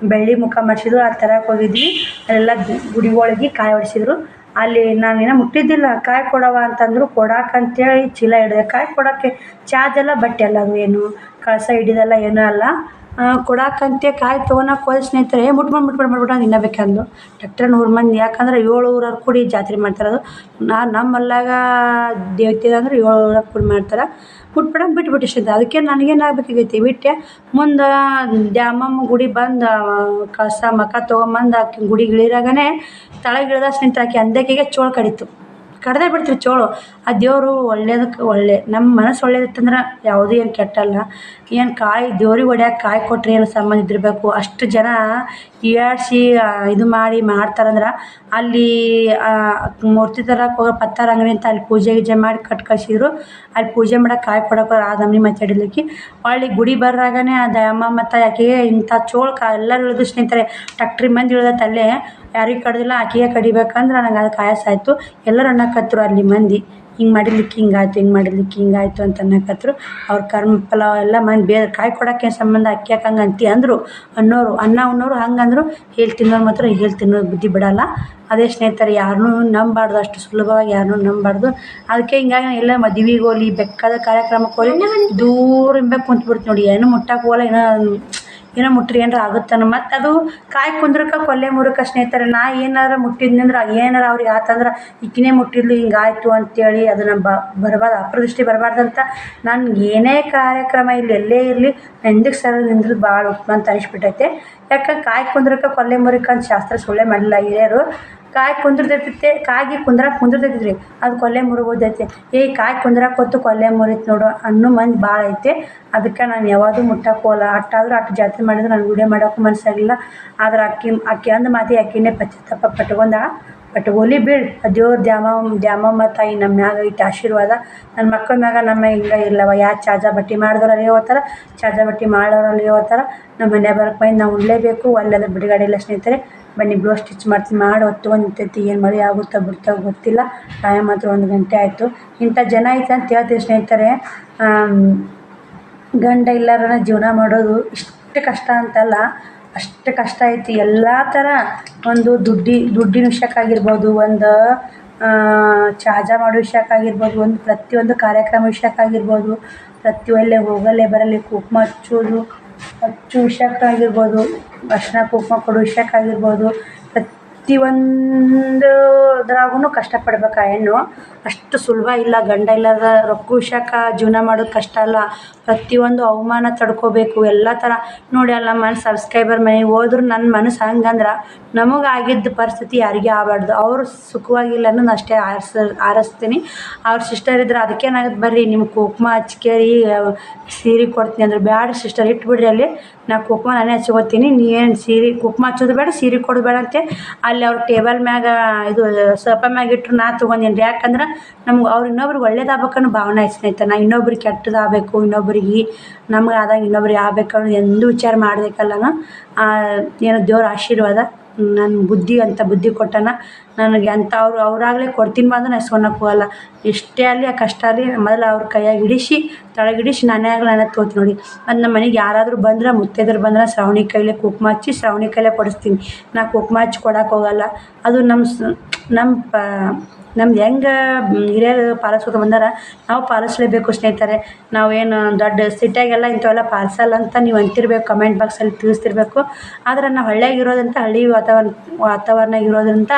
ಬೆಳ್ಳಿ ಮುಖ ಮಾಡಿಸಿದ್ರು, ಆ ತರಕ್ಕೆ ಹೋಗಿದ್ವಿ. ಅಲ್ಲೆಲ್ಲ ಗುಡಿಗಳಿಗೆ ಕಾಯಿ ಹೊಡಿಸಿದ್ರು. ಅಲ್ಲಿ ನಾನೇನೋ ಮುಟ್ಟಿದ್ದಿಲ್ಲ. ಕಾಯಿ ಕೊಡವ ಅಂತಂದರು. ಕೊಡಾಕಂತೇಳಿ ಚೀಲ ಹಿಡಿದೆ. ಕಾಯಿ ಕೊಡೋಕ್ಕೆ ಚಾರ್ಜ್ ಎಲ್ಲ ಬಟ್ಟೆ ಅಲ್ಲ, ಅದು ಏನು ಕಳಸ ಹಿಡಿದಲ್ಲ ಏನೂ ಅಲ್ಲ. ಕೊಡಾಕಂತೆ ಕಾಯಿ ತೊಗೊಳಕ್ಕೆ ಹೋದ ಸ್ನೇಹಿತರೆ ಮುಟ್ಬಿಟ್ಟು ತಿನ್ನಬೇಕಂದು ಟ್ಯಾಕ್ಟ್ರ್ 100 ಮಂದಿ ಯಾಕಂದ್ರೆ 7 ಊರವ್ರು ಕೂಡಿ ಜಾತ್ರೆ ಮಾಡ್ತಾರದು ನಮ್ಮ ಹೊಲ್ದಾಗ ದೇವತೆ ಅಂದ್ರೆ 7 ಊರವ್ರು ಕೂಡಿ ಮಾಡ್ತಾರೆ ಬಿಟ್ಬಿಟ್ಟು ಇಷ್ಟ ಅದಕ್ಕೆ ನನಗೇನಾಗಬೇಕಾಗೈತಿ ಬಿಟ್ಟೆ ಮುಂದೆ ದ್ಯಾಮಮ್ಮ ಗುಡಿ ಬಂದು ಕಳಸ ಮಕ ತೊಗೊಂಬಂದು ಆಕಿ ಗುಡಿಗೆ ಇಳಿರಾಗನೇ ತಳಗಿಳ್ದ ಸ್ನೇಹಿತರೆ ಆಕಿ ಅಂದಕೆಗೆ ಚೋಳು ಕಡಿತು ಕಡ್ದೇ ಬಿಡ್ತೀರಿ ಚೋಳು ಆ ದೇವರು ಒಳ್ಳೇದಕ್ಕೆ ಒಳ್ಳೆ ನಮ್ಮ ಮನಸ್ಸು ಒಳ್ಳೇದಿತ್ತಂದ್ರೆ ಯಾವುದೂ ಏನು ಕೆಟ್ಟಲ್ಲ ಏನು ಕಾಯಿ ದೇವ್ರಿಗೆ ಹೊಡ್ಯಾಕೆ ಕಾಯಿ ಕೊಟ್ಟರೆ ಏನು ಸಂಬಂಧ ಇದ್ದಿರಬೇಕು ಅಷ್ಟು ಜನ ಹೀಯಾಡ್ಸಿ ಇದು ಮಾಡ್ತಾರಂದ್ರೆ ಅಲ್ಲಿ ಮೂರ್ತಿ ತರಕ್ಕೆ ಹೋಗೋ ಪತ್ತಾರ ಅಂಗಡಿ ಅಂತ ಅಲ್ಲಿ ಪೂಜೆ ಗೀಜೆ ಮಾಡಿ ಕಳ್ಸಿದ್ರು ಅಲ್ಲಿ ಪೂಜೆ ಮಾಡಕ್ಕೆ ಕಾಯಿ ಕೊಡೋಕೆ ಆ ನಮ್ನಿ ಮಾತಾಡಿದ್ಲಿಕ್ಕೆ ಹೊಳ್ಳಿ ಗುಡಿ ಬರಾಗನೇ ಆ ದಯಮ್ಮ ಮತ್ತು ಆಕೆಗೆ ಇಂಥ ಚೋಳು ಎಲ್ಲರೂ ಇಳಿದು ಸ್ನೇಹಿತರೆ ಟ್ಯಾಕ್ಟ್ರಿ ಮಂದಿ ಇಳ್ದೈತೆ ಅಲ್ಲೇ ಯಾರಿಗೆ ಕಡ್ದಿಲ್ಲ ಆಕೆಗೆ ಕಡಿಬೇಕಂದ್ರೆ ನನಗೆ ಅದು ಆಯಾಸಾಯಿತು ಎಲ್ಲರೂ ಅನ್ನಕತ್ರು ಅಲ್ಲಿ ಮಂದಿ ಹಿಂಗೆ ಮಾಡಿದ್ಲಿಕ್ಕೆ ಹಿಂಗಾಯ್ತು ಅಂತ ಅನ್ನಕತ್ರು ಅವ್ರ ಕರ್ಮ ಫಲ ಎಲ್ಲ ಮಂದಿ ಬೇರೆ ಕಾಯಿ ಕೊಡೋಕೆ ಸಂಬಂಧ ಅಕ್ಕಿ ಯಾಕೆ ಹಂಗೆ ಅಂತಿ ಅಂದರು ಅನ್ನ ಉಣ್ಣೋರು ಹಂಗೆ ಅಂದರು ಹೇಳಿ ತಿನ್ನೋರು ಮಾತ್ರ ಹೇಳಿ ತಿನ್ನೋದು ಬುದ್ಧಿ ಬಿಡೋಲ್ಲ ಅದೇ ಸ್ನೇಹಿತರೆ ಯಾರನ್ನೂ ನಂಬಬಾರ್ದು ಅಷ್ಟು ಸುಲಭವಾಗಿ ಯಾರನ್ನೂ ನಂಬಬಾರ್ದು ಅದಕ್ಕೆ ಹಿಂಗಾಗಿ ಎಲ್ಲ ಮದುವೆಗೆ ಹೋಗ್ಲಿ ಬೆಕ್ಕಾದ ಕಾರ್ಯಕ್ರಮಕ್ಕೆ ಹೋಗ್ಲಿ ದೂರ ಹಿಂಗೆ ಕುಂತ್ಬಿಡ್ತು ನೋಡಿ ಏನೂ ಮುಟ್ಟಕ್ಕೆ ಹೋಗಲ್ಲ ಏನೋ ಮುಟ್ರಿ ಏನಾರ ಆಗುತ್ತಾನ ಮತ್ತು ಅದು ಕಾಯಿ ಕುಂದ್ರಕ್ಕೆ ಕೊಲ್ಲೆ ಮುರುಕ ಸ್ನೇಹಿತರೆ ನಾ ಏನಾರ ಮುಟ್ಟಿದ್ನಂದ್ರೆ ಏನಾರ ಅವ್ರಿಗೆ ಆತಂದ್ರೆ ಈಕಿನೇ ಮುಟ್ಟಿದ್ಲು ಹಿಂಗಾಯ್ತು ಅಂತೇಳಿ ಅದು ನಮ್ಮ ಬರಬಾರ್ದು ಅಪ್ರದೃಷ್ಟಿ ಬರಬಾರ್ದಂತ ನಾನು ಏನೇ ಕಾರ್ಯಕ್ರಮ ಇಲ್ಲಿ ಎಲ್ಲೇ ಇರಲಿ ಹಿಂದಕ್ಕೆ ಸರ ನಿಂದ್ರದ್ದು ಭಾಳ ಉತ್ತಮ ಅಂತ ಅನಿಸ್ಬಿಟ್ಟೈತೆ ಯಾಕಂದ್ರೆ ಕಾಯಿ ಕುಂದ್ರಕ್ಕೆ ಕೊಲ್ಲೆ ಮುರುಕ ಅಂತ ಶಾಸ್ತ್ರ ಸುಳ್ಳೆ ಮಾಡಿಲ್ಲ ಹಿರಿಯರು ಕಾಯಿ ಕುಂದ್ರತೈತೆ ಕಾಯಿಗೆ ಕುಂದ್ರತೈತಿ ರೀ ಅದು ಕೊಲ್ಲೆ ಮುರಿಬೋದೈತೆ ಕಾಯಿ ಕುಂದ್ರಕ್ಕೆ ಹೊತ್ತು ಕೊಲ್ಲೆ ಮುರಿತು ನೋಡು ಅನ್ನೋ ಮಂದಿ ಭಾಳ ಐತೆ ಅದಕ್ಕೆ ನಾನು ಯಾವಾಗೂ ಮುಟ್ಟಕ್ಕೆ ಹೋಗಲ್ಲ ಅಷ್ಟಾದ್ರೂ ಅಷ್ಟು ಜಾತ್ರೆ ಮಾಡಿದ್ರೆ ನಾನು ವಿಡಿಯೋ ಮಾಡೋಕ್ಕೂ ಮನಸ್ಸಾಗಿಲ್ಲ ಆದ್ರೆ ಅಕ್ಕಿ ಅಂದ ಮಾತಿ ಅಕ್ಕಿನೇ ಪಶ್ಚಾತ್ತಾಪ ಪಟ್ಕೋಲಿ ಬೀಳ್ ದೇವ್ರ ದ್ಯಾಮಮ್ಮ ತಾಯಿ ನಮ್ಮ ಮ್ಯಾಗ ಐತೆ ಆಶೀರ್ವಾದ ನನ್ನ ಮಕ್ಕಳ ಮ್ಯಾಗ ನಮ್ಮ ಹಿಂಗೆ ಇಲ್ಲವ ಚಾಜಾ ಬಟ್ಟೆ ಮಾಡಿದವ್ರು ಅಲ್ಲೇ ಹೋಗ್ತಾರೆ ಚಾಜಾ ಬಟ್ಟೆ ಮಾಡೋರು ಅಲ್ಲೇ ಹೋಗ್ತಾರೆ ನಮ್ಮ ಮನೆ ಬರೋಕ್ಕೆ ಬಂದು ನಾವು ಉಣ್ಲೇಬೇಕು ಒಳ್ಳೆದ ಬಿಡುಗಡೆ ಇಲ್ಲ ಸ್ನೇಹಿತರೆ ಬನ್ನಿ ಬ್ಲೌಸ್ ಸ್ಟಿಚ್ ಮಾಡ್ತೀನಿ ಮಾಡಿ ಹೊತ್ತು ನಿಂತೈತಿ ಏನು ಮಳೆ ಆಗುತ್ತಾ ಬಿಡ್ತಾ ಗೊತ್ತಿಲ್ಲ ಟೈಮ್ ಮಾತ್ರ 1 ಗಂಟೆ ಆಯಿತು ಇಂಥ ಜನ ಐತೆ ಅಂತ ಹೇಳ್ತೀವಿ ಸ್ನೇಹಿತರೆ ಗಂಡ ಇಲ್ಲಾರನ ಜೀವನ ಮಾಡೋದು ಇಷ್ಟು ಕಷ್ಟ ಅಂತಲ್ಲ ಅಷ್ಟು ಕಷ್ಟ ಐತಿ ಎಲ್ಲ ಥರ ಒಂದು ದುಡ್ಡಿನ ವಿಷಯಕ್ಕಾಗಿರ್ಬೋದು ಒಂದು ಚಾಜಾ ಮಾಡೋ ವಿಷಯಕ್ಕಾಗಿರ್ಬೋದು ಒಂದು ಪ್ರತಿಯೊಂದು ಕಾರ್ಯಕ್ರಮ ವಿಷಯಕ್ಕಾಗಿರ್ಬೋದು ಪ್ರತಿಯೊಲ್ಲೇ ಹೋಗಲ್ಲೇ ಬರಲಿ ಕುಂಕುಮ ಹಚ್ಚು ವಿಷಯಕ್ಕಾಗಿರ್ಬೋದು ಅರ್ಶಿನ ಕುಂಕುಮ ಕೊಡೋ ವಿಷಯಕ್ಕಾಗಿರ್ಬೋದು ಪ್ರತಿಯೊಂದರಾಗೂ ಕಷ್ಟಪಡ್ಬೇಕು ಆ ಹೆಣ್ಣು ಅಷ್ಟು ಸುಲಭ ಇಲ್ಲ ಗಂಡ ಇಲ್ಲದ ರೊಕ್ಕ ವಿಷಯಕ್ಕೆ ಜೀವನ ಮಾಡೋದು ಕಷ್ಟ ಅಲ್ಲ ಪ್ರತಿಯೊಂದು ಅವಮಾನ ತಡ್ಕೋಬೇಕು ಎಲ್ಲ ಥರ ನೋಡಿ ಅಲ್ಲ ಮನೆ ಸಬ್ಸ್ಕ್ರೈಬರ್ ಮನೆಗೆ ಹೋದ್ರು ನನ್ನ ಮನಸ್ಸು ಹಂಗಂದ್ರೆ ನಮಗೆ ಆಗಿದ್ದ ಪರಿಸ್ಥಿತಿ ಯಾರಿಗೂ ಆಗಬಾರ್ದು ಅವರು ಸುಖವಾಗಿಲ್ಲ ಅನ್ನೋದು ಅಷ್ಟೇ ಆರಿಸ್ತೀನಿ ಅವ್ರ ಸಿಸ್ಟರ್ ಇದ್ರೆ ಅದಕ್ಕೇನಾಗುತ್ತೆ ಬರ್ರಿ ನಿಮ್ಗೆ ಕುಂಕುಮ ಹಚ್ಕೇರಿ ಸೀರೆ ಕೊಡ್ತೀನಿ ಅಂದ್ರೆ ಬ್ಯಾಡ ಸಿಸ್ಟರ್ ಇಟ್ಬಿಡ್ರಿ ಅಲ್ಲಿ ನಾ ಕುಂಕುಮ ನಾನೇ ಹಚ್ಕೋತೀನಿ ನೀವೇನು ಸೀರೆ ಕುಂಕುಮ ಹಚ್ಚೋದು ಬೇಡ ಸೀರೆ ಕೊಡೋದು ಬೇಡ ಅಂತೆ ಅಲ್ಲಿ ಅವ್ರ ಟೇಬಲ್ ಮ್ಯಾಗ ಇದು ಸೋಫಾ ಮ್ಯಾಗ ಇಟ್ಟರು ನಾ ತೊಗೊಂಡೀನಿ ಯಾಕಂದ್ರೆ ನಮ್ಗೆ ಅವ್ರು ಇನ್ನೊಬ್ರಿಗೆ ಒಳ್ಳೇದಾಗಬೇಕನ್ನೋ ಭಾವನೆ ಐತೆ ನಾ ಇನ್ನೊಬ್ರಿಗೆ ಕೆಟ್ಟದಾಗಬೇಕು ಇನ್ನೊಬ್ರಿಗೆ ನಮ್ಗೆ ಆದಾಗ ಇನ್ನೊಬ್ರಿಗೆ ಆಗ್ಬೇಕು ಅನ್ನೋದು ಎಂದೂ ವಿಚಾರ ಮಾಡಬೇಕಲ್ಲನ ಏನೋ ದೇವ್ರ ಆಶೀರ್ವಾದ ನನ್ನ ಬುದ್ಧಿ ಕೊಟ್ಟಾನ ನನಗೆ ಅಂತ ಅವರಾಗಲೇ ಕೊಡ್ತೀನಿ ಬಂದು ನಾನು ಇಸ್ಕೊಳಕ್ಕೆ ಹೋಗಲ್ಲ ಎಷ್ಟೇ ಆಗಲಿ ಆ ಕಷ್ಟ ಆಗಲಿ ಮೊದಲು ಅವ್ರ ಕೈಯಾಗ ಕೆಳಗಿಡಿಸಿ ನಾನೇ ತೊಗೊತೀನಿ ನೋಡಿ ಅದು ನಮ್ಮ ಮನೆಗೆ ಯಾರಾದರೂ ಬಂದ್ರೆ ಮುತ್ತೈದೆರು ಬಂದ್ರೆ ಶ್ರಾವಣಿ ಕೈಲೇ ಕುಂಕುಮ ಹಚ್ಚಿ ಶ್ರಾವಣಿ ಕೈಲೇ ಕೊಡಿಸ್ತೀನಿ ನಾ ಕುಂಕುಮ ಹಚ್ಚಿ ಕೊಡಕ್ಕೆ ಹೋಗಲ್ಲ ಅದು ನಮ್ದು ಹೆಂಗೆ ಹಿರಿಯರು ಪಾಲಿಸ್ಕೊತ ಬಂದಾರ ನಾವು ಪಾಲಿಸ್ಲೇಬೇಕು ಸ್ನೇಹಿತರೆ ನಾವೇನು ದೊಡ್ಡ ಸಿಟಿಯಾಗೆಲ್ಲ ಇಂಥವೆಲ್ಲ ಪಾಲಿಸಲ್ಲ ಅಂತ ನೀವು ಅಂತಿರ್ಬೇಕು ಕಮೆಂಟ್ ಬಾಕ್ಸಲ್ಲಿ ತಿಳಿಸ್ತಿರ್ಬೇಕು ಆದರೆ ನಾವು ಹಳ್ಳಿಯಾಗಿರೋದಂತ ಹಳ್ಳಿ ವಾತಾವರಣ ಇರೋದ್ರಿಂದ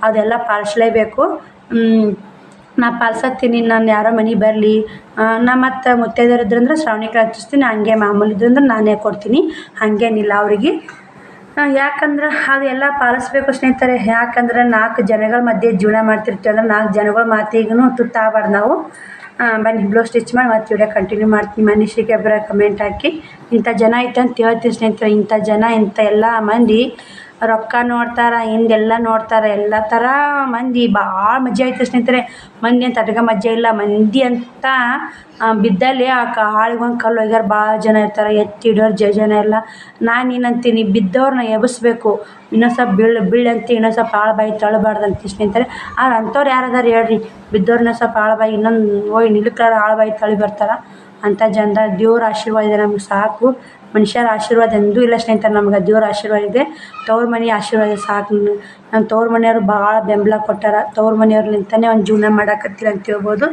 ಅದೆಲ್ಲ ಪಾಲಿಸ್ಲೇಬೇಕು ನಾ ಪಾಲಿಸತ್ತೀನಿ ನಾನು ಯಾರೋ ಮನೆಗೆ ಬರಲಿ ನಾ ಮತ್ತು ಮುತ್ತೈದೆರು ಇದ್ರಂದ್ರೆ ಶ್ರಾವಣಿಗೆ ಹಚ್ಚಿಸ್ತೀನಿ ಹಂಗೆ ಮಾಮೂಲಿ ಇದ್ರಂದ್ರೆ ನಾನೇ ಕೊಡ್ತೀನಿ ಹಾಗೇನಿಲ್ಲ ಅವರಿಗೆ ಯಾಕಂದ್ರೆ ಅದೆಲ್ಲ ಪಾಲಿಸ್ಬೇಕು ಸ್ನೇಹಿತರೆ ಯಾಕಂದ್ರೆ 4 ಜನಗಳ ಮಧ್ಯೆ ಜೀವನ ಮಾಡ್ತಿರ್ತೀವಿ ಅಂದ್ರೆ 4 ಜನಗಳ ಮಾತಿಗೂ ತುತ್ತಾಗಬಾರ್ದು ನಾವು ಬನ್ನಿ ಬ್ಲೌಸ್ ಸ್ಟಿಚ್ ಮಾಡಿ ಮತ್ತೆ ವಿಡಿಯೋ ಕಂಟಿನ್ಯೂ ಮಾಡ್ತೀನಿ ಮನುಷ್ಯರಿಗೆ ಒಬ್ಬರ ಕಮೆಂಟ್ ಹಾಕಿ ಇಂಥ ಜನ ಐತೆ ಅಂತ ಹೇಳ್ತೀನಿ ಸ್ನೇಹಿತರೆ ಇಂಥ ಜನ ಇಂಥ ಎಲ್ಲ ಮಂದಿ ರೊಕ್ಕ ನೋಡ್ತಾರೆ ಹಿಂದೆಲ್ಲ ನೋಡ್ತಾರೆ ಎಲ್ಲ ಥರ ಮಂದಿ ಭಾಳ ಮಜ್ಜೆ ಐತೆ ಸ್ನೇಹಿತರೆ ಮಂದಿ ಅಂತ ಅಡ್ಗೆ ಮಜ್ಜೆ ಇಲ್ಲ ಮಂದಿ ಅಂತ ಬಿದ್ದಲ್ಲಿ ಆ ಹಾಳಿಗೊಂದು ಕಲ್ಲು ಒಗ್ಯಾರ ಭಾಳ ಜನ ಇರ್ತಾರೆ ಎತ್ತಿ ಹಿಡಿಯೋರು ಜನ ಎಲ್ಲ ನಾನು ಏನಂತೀನಿ ಬಿದ್ದವ್ರನ್ನ ಎಬ್ಬಿಸ್ಬೇಕು ಇನ್ನೊಂದು ಸ್ವಲ್ಪ ಬೀಳಂತ ಇನ್ನೊಂದು ಸ್ವಲ್ಪ ಆಳ ಬಾಯಿ ತಳಬಾರ್ದು ಅಂತ ಸ್ನೇಹಿತರೆ ಆದ್ರೆ ಅಂಥವ್ರು ಯಾರದಾರು ಹೇಳ್ರಿ ಬಿದ್ದವ್ರನ್ನ ಸ್ವಲ್ಪ ಆಳ ಬಾಯಿ ಇನ್ನೊಂದು ಹೋಗಿ ನಿಲ್ಕ್ಲಾರ ಆಳ ಬಾಯಿ ತಳಿ ಬರ್ತಾರೆ ಅಂಥ ಜನದ ದೇವ್ರ ಆಶೀರ್ವಾದ ಇದೆ ನಮ್ಗೆ ಸಾಕು ಮನುಷ್ಯರ ಆಶೀರ್ವಾದ ಎಂದೂ ಇಲ್ಲ ಸ್ನೇಹಿತರೆ. ನಮ್ಗೆ ದೇವ್ರ ಆಶೀರ್ವಾದ ಇದೆ, ತವ್ರ ಮನೆ ಆಶೀರ್ವಾದ ಸಾಕು. ನಮ್ಮ ತವ್ರ ಮನೆಯವರು ಭಾಳ ಬೆಂಬಲ ಕೊಟ್ಟಾರ. ತವ್ರ ಮನೆಯವ್ರಲಿಂತನೇ ಒಂದು ಜೀವನ ಮಾಡಕತ್ತೀವಿ ಅಂತ ಹೇಳ್ಬೋದು.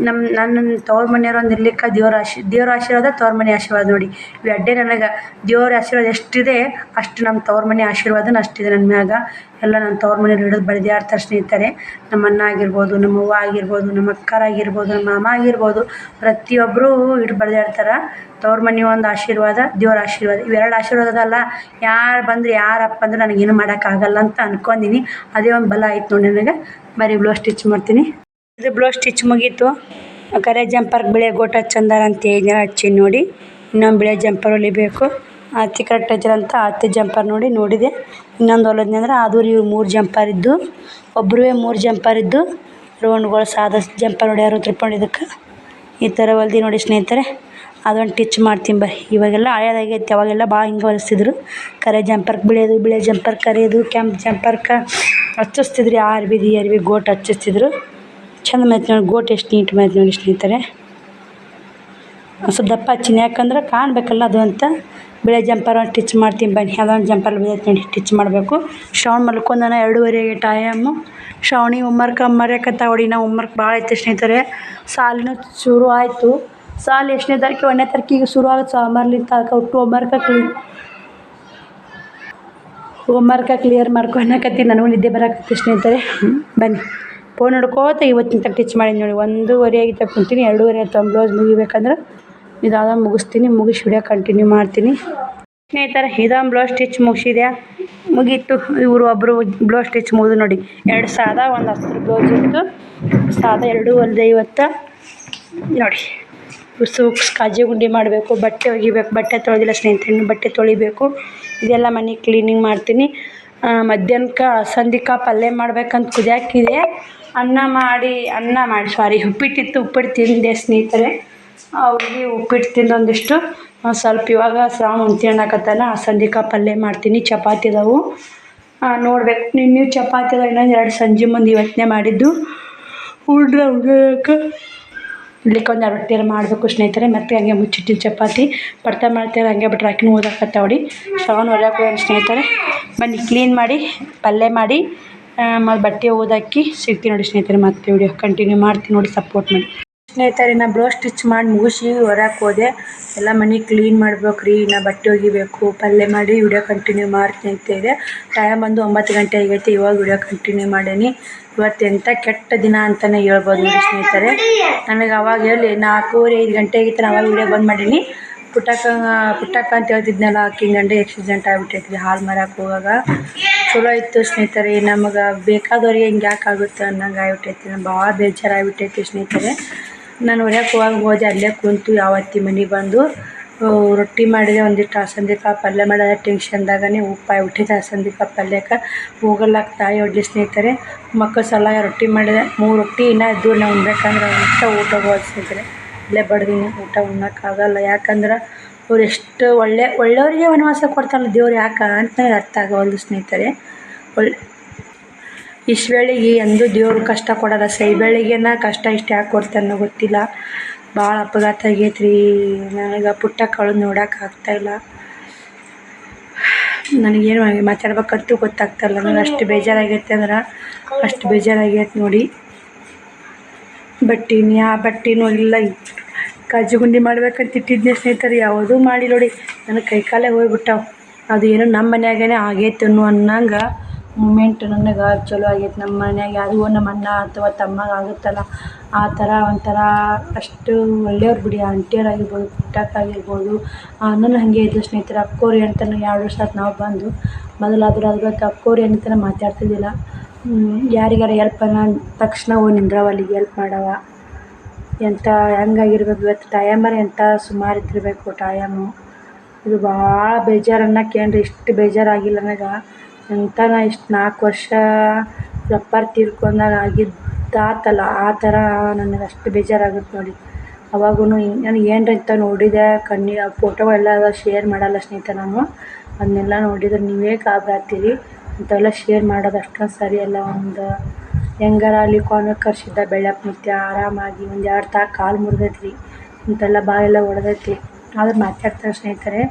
ನನ್ನ ತವ್ರ ಮನೆಯವ್ರು ಒಂದು ಇರ್ಲಿಕ್ಕೆ ದೇವ್ರ ಆಶೀರ್ವಾದ, ತವ್ರ ಮನೆ ಆಶೀರ್ವಾದ ನೋಡಿ ಇವು ಅಡ್ಡೆ. ನನಗೆ ದೇವ್ರ ಆಶೀರ್ವಾದ ಎಷ್ಟಿದೆ ಅಷ್ಟು ನಮ್ಮ ತವ್ರ ಮನೆ ಆಶೀರ್ವಾದನೂ ಅಷ್ಟಿದೆ ನನ್ನ ಮ್ಯಾಗ. ಎಲ್ಲ ನನ್ನ ತವ್ರ ಮನೆಯವ್ರು ಹಿಡಿದು ಬೆಳೆದಾಡ್ತಾರೆ ಸ್ನೇಹಿತರೆ. ನಮ್ಮ ಅಣ್ಣ ಆಗಿರ್ಬೋದು, ನಮ್ಮ ಅವ್ವ ಆಗಿರ್ಬೋದು, ನಮ್ಮ ಅಕ್ಕರಾಗಿರ್ಬೋದು, ನಮ್ಮ ಮಾಮ ಆಗಿರ್ಬೋದು, ಪ್ರತಿಯೊಬ್ಬರು ಹಿಡಿದು ಬೆಳೆದಾಡ್ತಾರೆ. ತವ್ರ ಮನೆ ಒಂದು ಆಶೀರ್ವಾದ, ದೇವ್ರ ಆಶೀರ್ವಾದ, ಇವೆರಡು ಆಶೀರ್ವಾದದಲ್ಲ. ಯಾರು ಬಂದರೆ ಯಾರಪ್ಪ ಅಂದ್ರೆ ನನಗೇನು ಮಾಡೋಕ್ಕಾಗಲ್ಲ ಅಂತ ಅನ್ಕೊಂಡೀನಿ. ಅದೇ ಒಂದು ಬಲ ಆಯ್ತು ನೋಡಿ ನನಗೆ. ಬರೀ ಬ್ಲೌಸ್ ಸ್ಟಿಚ್ ಮಾಡ್ತೀನಿ. ಇದು ಬ್ಲೌಸ್ ಸ್ಟಿಚ್ ಮುಗೀತು. ಕರೆ ಜಂಪರ್ಗೆ ಬಿಳೆ ಗೋಟ ಚಂದಾರ ಅಂತ ಹಚ್ಚಿ ನೋಡಿ. ಇನ್ನೊಂದು ಬಿಳೆ ಜಂಪರ್ ಹೊಲಿಬೇಕು. ಅತ್ತಿ ಕರೆಕ್ಟ್ ಹಚ್ಚಿರಂತ ಅತ್ತಿ ಜಂಪರ್ ನೋಡಿದೆ. ಇನ್ನೊಂದು ಹೊಲದ್ನಿ ಅಂದ್ರೆ ಅದು ಇವು 3 ಜಂಪರ್ ಇದ್ದು, ಒಬ್ಬರೇ 3 ಜಂಪರ್ ಇದ್ದು ರೌಂಡ್ಗಳು ಸಾದ ಜಂಪರ್ ಹೊಡ್ಯಾರು ತಿಳ್ಕೊಂಡಿದ್ದಕ್ಕೆ ಈ ಥರ ಹೊಲ್ದು ನೋಡಿ ಸ್ನೇಹಿತರೆ. ಅದೊಂದು ಟಿಚ್ ಮಾಡ್ತೀನಿ ಬರ್ರಿ. ಇವಾಗೆಲ್ಲ ಹಳೇದಾಗೈತಿ. ಅವಾಗೆಲ್ಲ ಭಾಳ ಹಿಂಗೆ ಹೊಲಿಸ್ತಿದ್ರು. ಕರೆ ಜಂಪರ್ಗೆ ಬಿಳೆ ಜಂಪರ್ ಕರೆಯೋದು, ಕೆಂಪು ಜಂಪರ್ಗೆ ಹಚ್ಚಿಸ್ತಿದ್ರಿ. ಅರ್ವಿ ಗೋಟ್ ಹಚ್ಚಿಸ್ತಿದ್ರು. ಚಂದ ಮಾತು ನೋಡಿ ಗೋಟ್ ಎಷ್ಟು ನೀಟ್ ಮಾತು ನೋಡಿ ಸ್ನೇಹಿತರೆ. ಸ್ವಲ್ಪ ದಪ್ಪ ಹಚ್ಚಿನಿ, ಯಾಕಂದ್ರೆ ಕಾಣಬೇಕಲ್ಲ ಅದು ಅಂತ. ಬಿಳೆ ಜಂಪರ್ ಒಂದು ಟಿಚ್ ಮಾಡ್ತೀನಿ ಬನ್ನಿ. ಅದೊಂದು ಜಂಪರ್ ಬಿದ್ದೈತೆ ನೋಡಿ, ಟಿಚ್ ಮಾಡಬೇಕು. ಶ್ರಾವಣ ಮಲ್ಕೊಂಡನ 2:30 ಟೈಮು. ಶ್ರಾವಣಿ ಮರ್ಯಾಕತ್ತ ಹೊಡಿ. ನಾವು ಹೋಮ್ವರ್ಕ್ ಭಾಳ ಐತೆ ಸ್ನೇಹಿತರೆ. ಸಾಲಿನೂ ಶುರು ಆಯಿತು. ಸಾಲು ಎಷ್ಟನೇ ತಾರೀಕು? 1ನೇ ತಾರೀಕಿಗೆ ಶುರು ಆಗುತ್ತೆ. ಸೋಮವಾರಲಿಂದ ಒಟ್ಟು ಹೋಮ್ವರ್ಕ ಕ್ಲಿಯರ್ ಮಾಡ್ಕೊಳಕತ್ತೀನಿ. ನನಗೂ ನಿದ್ದೆ ಬರಾಕತ್ತಿ ಸ್ನೇಹಿತರೆ. ಬನ್ನಿ ಫೋನ್ ನೋಡ್ಕೋತ ಇವತ್ತಿನ ತನಕ ಟಿಚ್ ಮಾಡೀನಿ ನೋಡಿ. 1:30 ಆಗಿ ತಗೊಂತೀನಿ. 2:30 ಆಯ್ತು. ಬ್ಲೌಸ್ ಮುಗಿಬೇಕಂದ್ರೆ ಇದಾದ ಮುಗಿಸ್ತೀನಿ. ಮುಗಿಸಿ ವಿಡಿಯೋ ಕಂಟಿನ್ಯೂ ಮಾಡ್ತೀನಿ ಸ್ನೇಹಿತರೆ. ಇದೊಂದು ಬ್ಲೌಸ್ ಸ್ಟಿಚ್ ಮುಗೀತು. ಇವರು ಒಬ್ಬರು ಬ್ಲೌಸ್ ಸ್ಟಿಚ್ ಮುಗಿದು ನೋಡಿ. 2 ಸಾದ, ಒಂದು ಹಸ್ರು ಬ್ಲೌಸ್ ಇತ್ತು. ಸಾದ 2 ಹೊಲ್ದೆ ಇವತ್ತು ನೋಡಿ. ಸೂಕ್ಸ್ ಕಾಜಿ ಗುಂಡಿ ಮಾಡಬೇಕು. ಬಟ್ಟೆ ಒಗಿಬೇಕು. ಬಟ್ಟೆ ತೊಳೆದಿಲ್ಲ ಸ್ನೇಹಿತರೆ, ಇನ್ನು ಬಟ್ಟೆ ತೊಳಿಬೇಕು. ಇದೆಲ್ಲ ಮನೆ ಕ್ಲೀನಿಂಗ್ ಮಾಡ್ತೀನಿ. ಮಧ್ಯಾಹ್ನಕ್ಕೆ ಅಲಸಂದಿಕ ಪಲ್ಯ ಮಾಡ್ಬೇಕಂತ ಕುದಿಯಾಕಿದೆ. ಅನ್ನ ಮಾಡಿ ಉಪ್ಪಿಟ್ಟಿತ್ತು. ಉಪ್ಪಿಟ್ಟು ತಿಂದೆ ಸ್ನೇಹಿತರೆ. ಅವ್ರಿಗೆ ಉಪ್ಪಿಟ್ಟು ತಿಂದೊಂದಿಷ್ಟು ಸ್ವಲ್ಪ ಇವಾಗ ಶ್ರಾವಣ ಉಣ್ತಿ ಅನ್ನಕತ್ತಾನ. ಅಲಸಂದಿಕ ಪಲ್ಯ ಮಾಡ್ತೀನಿ. ಚಪಾತಿ ಅದಾವು ನೋಡ್ಬೇಕು. ನೀವು ಚಪಾತಿ ಅದಾವ ಇನ್ನೊಂದು 2 ಸಂಜೆ ಮುಂದೆ ಇವತ್ತೇ ಮಾಡಿದ್ದು. ಇಡ್ಲಿಕ್ಕೆ ಒಂದು 2 ರೊಟ್ಟಿ ಮಾಡಬೇಕು ಸ್ನೇಹಿತರೆ. ಮತ್ತು ಹಂಗೆ ಮುಚ್ಚಿಟ್ಟಿನ ಚಪಾತಿ ಪಡ್ತಾ ಮಾಡ್ತಾರೆ. ಹಂಗೆ ಬಿಟ್ರೆ ಹಾಕಿನ ಓದಾಕತ್ತಾವಡಿ. ಶ್ರಾವಣ ಹೊರ್ಯಾಕೆ ಹೋಗೋಣ ಸ್ನೇಹಿತರೆ. ಬನ್ನಿ ಕ್ಲೀನ್ ಮಾಡಿ ಪಲ್ಯ ಮಾಡಿ ಮತ್ತು ಬಟ್ಟೆ ಓದಾಕಿ ಸಿಗ್ತೀನಿ ನೋಡಿ ಸ್ನೇಹಿತರೆ. ಮತ್ತೆ ವಿಡಿಯೋ ಕಂಟಿನ್ಯೂ ಮಾಡ್ತೀನಿ ನೋಡಿ, ಸಪೋರ್ಟ್ ಮಾಡಿ ಸ್ನೇಹಿತರೆ. ನಾ ಬ್ಲೌಸ್ ಸ್ಟಿಚ್ ಮಾಡಿ ಮುಗಿಸಿ ಹೊರಕ್ಕೆ ಹೋದೆ. ಎಲ್ಲ ಮನೆ ಕ್ಲೀನ್ ಮಾಡ್ಬೇಕು ರೀ. ನಾ ಬಟ್ಟೆ ಒಗಿಬೇಕು, ಪಲ್ಯ ಮಾಡಿ ವಿಡಿಯೋ ಕಂಟಿನ್ಯೂ ಮಾಡ್ತೀನಿ ಅಂತ ಇದೆ. ಟೈಮ್ ಬಂದು 9 ಗಂಟೆ ಆಗೈತೆ. ಇವಾಗ ವಿಡಿಯೋ ಕಂಟಿನ್ಯೂ ಮಾಡೀನಿ. ಇವತ್ತು ಎಂಥ ಕೆಟ್ಟ ದಿನ ಅಂತಲೇ ಹೇಳ್ಬೋದು ನೋಡಿ ಸ್ನೇಹಿತರೆ. ನನಗೆ ಅವಾಗ ಹೇಳಿ 4:30-5 ಗಂಟೆ ಆಗಿತ್ತು. ಅವಾಗ ವಿಡಿಯೋ ಬಂದ್ ಮಾಡೀನಿ. ಪುಟ್ಟಕ್ಕ ಅಂತ ಹೇಳ್ತಿದ್ನಲ್ಲ, ಆಕಿನ ಗಂಡ ಆಕ್ಸಿಡೆಂಟ್ ಆಗಿಬಿಟ್ಟೈತಿ ಹಾಲು ಮಾರಕ್ಕೆ ಹೋಗಾಗ. ಚಲೋ ಇತ್ತು ಸ್ನೇಹಿತರೆ. ನಮಗೆ ಬೇಕಾದವ್ರಿಗೆ ಹಿಂಗೆ ಯಾಕೆ ಆಗುತ್ತೆ ಅನ್ನಂಗೆ ಆಗಿಬಿಟ್ಟೈತಿ. ನಂಗೆ ಭಾಳ ಬೇಜಾರಾಗಿಬಿಟ್ಟೈತಿ ಸ್ನೇಹಿತರೆ. ನಾನು ಹೊರ್ಯಾಕೆ ಹೋದೆ. ಅಲ್ಲೇ ಕುಂತು ಯಾವತ್ತಿ ಮನೆಗೆ ಬಂದು ರೊಟ್ಟಿ ಮಾಡಿದೆ. ಒಂದಿಷ್ಟು ಅಲಸಂದಿಕ ಪಲ್ಯ ಮಾಡೋದ ಟೆನ್ಷನ್ದಾಗನೇ ಉಪ್ಪಾಗಿಬಿಟ್ಟಿದೆ ಅಲಸಂದಿಕ ಪಲ್ಯಕ್ಕೆ. ಹೋಗಲ್ಲಾಕ ತಾಯಿ ಹೊಡ್ಲಿ ಸ್ನೇಹಿತರೆ. ಮಕ್ಕಳ ಸಲ ರೊಟ್ಟಿ ಮಾಡಿದೆ. 3 ರೊಟ್ಟಿ ಇನ್ನೂ ಇದ್ದು. ನಾವು ಉಣ್ಬೇಕಂದ್ರೆ ಊಟ ಹೋಗೋದು ಸ್ನೇಹಿತರೆ. ಇಲ್ಲೇ ಬಡ್ದೀನಿ. ಊಟ ಉಣ್ಣೋಕ್ಕಾಗಲ್ಲ. ಯಾಕಂದ್ರೆ ಅವ್ರು ಎಷ್ಟು ಒಳ್ಳೆಯವ್ರಿಗೆ ವನವಾಸ ಕೊಡ್ತಾರಲ್ಲ ದೇವ್ರು, ಯಾಕೆ ಅಂತ ನನಗೆ ಅರ್ಥ ಆಗೋವಲ್ದು ಸ್ನೇಹಿತರೆ. ಇಸ್ವೇಳಿಗೆ ಎಂದೂ ದೇವ್ರು ಕಷ್ಟ ಕೊಡೋಲ್ಲ. ಸೈಬೇಳಿಗೆನ ಕಷ್ಟ ಇಷ್ಟು ಯಾಕೆ ಕೊಡ್ತಾನೋ ಗೊತ್ತಿಲ್ಲ. ಭಾಳ ಅಪಘಾತ ಆಗೈತೆ ರೀ. ನನಗೆ ಪುಟ್ಟಕ್ಕಳು ನೋಡೋಕ್ಕಾಗ್ತಾಯಿಲ್ಲ. ನನಗೇನು ಮಾತಾಡ್ಬೇಕಂತೂ ಗೊತ್ತಾಗ್ತಾಯಿಲ್ಲ. ನನಗೆ ಅಷ್ಟು ಬೇಜಾರಾಗೈತೆ ಅಂದ್ರೆ ಅಷ್ಟು ಬೇಜಾರಾಗೈತೆ ನೋಡಿ. ಬಟ್ಟೆನೂ ಇಲ್ಲ. ಕಾಜು ಗುಂಡಿ ಮಾಡ್ಬೇಕಂತ ಇಟ್ಟಿದ್ದೆ ಸ್ನೇಹಿತರೆ. ಯಾವುದೂ ಮಾಡಿ ನೋಡಿ. ನನಗೆ ಕೈಕಾಲೇ ಹೋಗ್ಬಿಟ್ಟಾವ. ಅದು ಏನೋ ನಮ್ಮ ಮನ್ಯಾಗೇ ಆಗೈತೆ ಅನ್ನಂಗೆ ಮೂಮೆಂಟ್ ನನಗೆ ಚಲೋ ಆಗೈತೆ. ನಮ್ಮ ಮನ್ಯಾಗ ಯಾರಿಗೂ ನಮ್ಮ ಅಣ್ಣ ಅಥವಾ ತಮ್ಮಗ ಆಗುತ್ತಲ್ಲ ಆ ಥರ ಒಂಥರ ಅಷ್ಟು ಒಳ್ಳೆಯವ್ರು ಬಿಡಿ. ಆಂಟಿಯರಾಗಿರ್ಬೋದು, ಪುಟ್ಟಕ್ಕಾಗಿರ್ಬೋದು. ನಾನು ಹಾಗೆ ಇದ್ದು ಸ್ನೇಹಿತರೆ. ಅಕ್ಕೋರು ಅಂತಲೂ 2 ವರ್ಷ ಆಯ್ತು ನಾವು ಬಂದು. ಮೊದಲಾದರೂ ಅಕ್ಕೋರು ಅಂತಲೇ ಮಾತಾಡ್ತಿದ್ದಿಲ್ಲ. ಯಾರಿಗಾರ ಹೆಲ್ಪ್ ತಕ್ಷಣ ನಿಂದ್ರವ ಅಲ್ಲಿಗೆ ಹೆಲ್ಪ್ ಮಾಡವ. ಹೆಂಗಾಗಿರ್ಬೇಕು ಇವತ್ತು ಟೈಮರ ಎಂಥ ಸುಮಾರು ಇದ್ದಿರಬೇಕು ಟೈಮು. ಇದು ಭಾಳ ಬೇಜಾರು ಅನ್ನೋಕ್ಕೇನ್ರಿ. ಇಷ್ಟು ಬೇಜಾರಾಗಿಲ್ಲ ನನಗೆ. ನಾ ಇಷ್ಟು 4 ವರ್ಷ ರಪ್ಪರ್ ತೀರ್ಕೊಂಡಾಗ ಆಗಿದ್ದಾತಲ್ಲ ಆ ಥರ ನನಗೆ ಅಷ್ಟು ಬೇಜಾರಾಗುತ್ತೆ ನೋಡಿ. ಅವಾಗೂ ನನಗೆ ಏನರ ಇಂಥ ನೋಡಿದೆ ಫೋಟೋಗಳೆಲ್ಲ ಶೇರ್ ಮಾಡಲ್ಲ ಸ್ನೇಹಿತರೆ. ನಾನು ಅದನ್ನೆಲ್ಲ ನೋಡಿದ್ರೆ ನೀವೇ ಗಾಬರಿ ಇಂಥವೆಲ್ಲ ಶೇರ್ ಮಾಡೋದು ಅಷ್ಟೊಂದು ಸರಿಯಲ್ಲ. ಒಂದು ಹೆಂಗಾರ ಅಲ್ಲಿ ಕಾನ್ವೆಂಟ್ ಕರ್ಸಿದ್ದ ಬೆಳ್ಳಕ್ಕೆ ಮುತ್ಯ ಆರಾಮಾಗಿ 1-2 ತಾಸು ಕಾಲು ಮುರಿದೈತಿ ರೀ. ಇಂಥೆಲ್ಲ ಬಾಯೆಲ್ಲ ಹೊಡೆದೈತಿ. ಆದ್ರೆ ಮಾತಾಡ್ತಾರೆ ಸ್ನೇಹಿತರೆ.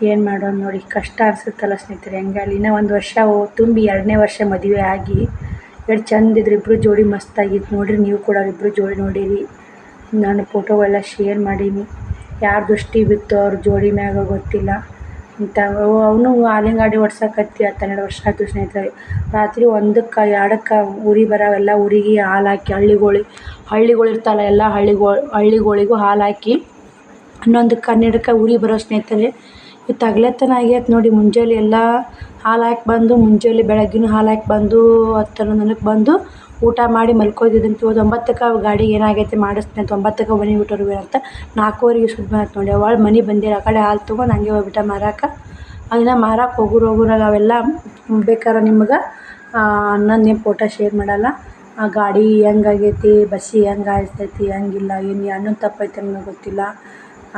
ಏನು ಮಾಡೋದು ನೋಡಿ, ಕಷ್ಟ ಅನಿಸುತ್ತಲ್ಲ ಸ್ನೇಹಿತರೆ. ಹೆಂಗೆ ಅಲ್ಲಿ ಇನ್ನೂ ಒಂದು ವರ್ಷ ತುಂಬಿ 2ನೇ ವರ್ಷ ಮದುವೆ ಆಗಿ ಎಷ್ಟು ಚಂದ ಇದ್ರು ಇಬ್ಬರು ಜೋಡಿ ಮಸ್ತಾಗಿತ್ತು ನೋಡಿರಿ. ನೀವು ಕೂಡ ಇಬ್ಬರು ಜೋಡಿ ನೋಡಿರಿ. ನಾನು ಫೋಟೋಗಳೆಲ್ಲ ಶೇರ್ ಮಾಡೀನಿ. ಯಾರು ದೃಷ್ಟಿ ಬಿತ್ತು ಅವ್ರ ಜೋಡಿ ಮ್ಯಾಗ ಗೊತ್ತಿಲ್ಲ ಅಂತ. ಅವನು ಹಾಲಿನ ಗಾಡಿ ಓಡ್ಸಕತ್ತಿ 12 ವರ್ಷ ಆಯ್ತು ಸ್ನೇಹಿತರೆ. ರಾತ್ರಿ 1ಕ್ಕೆ 2ಕ್ಕೆ ಊರಿಗೆ ಬರೋವೆಲ್ಲ ಊರಿಗೆ ಹಾಲು ಹಾಕಿ ಹಳ್ಳಿಗಳು ಇರ್ತಲ್ಲ, ಎಲ್ಲ ಹಳ್ಳಿಗಳಿಗೂ ಹಾಲು ಹಾಕಿ 11ಕ್ಕೆ 12ಕ್ಕೆ ಊರಿಗೆ ಬರೋ ಸ್ನೇಹಿತರೆ. ಇವತ್ತು ಹಗಲತ್ತನ ಆಗೈತೆ ನೋಡಿ. ಮುಂಜಾನೆ ಎಲ್ಲ ಹಾಲು ಹಾಕಿ ಬಂದು, ಮುಂಜಾನೆ ಬೆಳಗ್ಗಿನ ಹಾಲು ಹಾಕಿ ಬಂದು 10, 11ಕ್ಕೆ ಬಂದು ಊಟ ಮಾಡಿ ಮಲ್ಕೋದಿದ್ದಂತ. 9ಕ್ಕೆ ಗಾಡಿಗೆ ಏನಾಗೈತೆ ಮಾಡಿಸ್ತೀನಿ ಅಂತ 9ಕ್ಕೆ ಮನೆ ಬಿಟ್ಟೋರು ಅಂತ 4:15 ಸುದ್ದಿ ಬಂತು ನೋಡಿ. ಅವಳು ಮನೆ ಬಂದಿರೋ ಆ ಕಡೆ ಹಾಲು ತೊಗೊಂಡು ಹಂಗೆ ಹೋಗ್ಬಿಟ್ಟ ಮಾರಾಕ. ಅದನ್ನು ಮಾರಕ್ಕೆ ಹೋಗೋರಾಗ ಅವೆಲ್ಲ ಬೇಕಾರೆ ನಿಮ್ಗೆ ಅನ್ನೊಂದೇನು ಫೋಟೋ ಶೇರ್ ಮಾಡಲ್ಲ. ಆ ಗಾಡಿ ಹೆಂಗಾಗೈತಿ, ಬಸ್ಸಿಗೆ ಹೆಂಗೆ ಆಯ್ತೈತಿ, ಹೆಂಗಿಲ್ಲ, ಏನು ಅಣ್ಣನ ತಪ್ಪೈತೆ ಅನ್ನೋದು ಗೊತ್ತಿಲ್ಲ.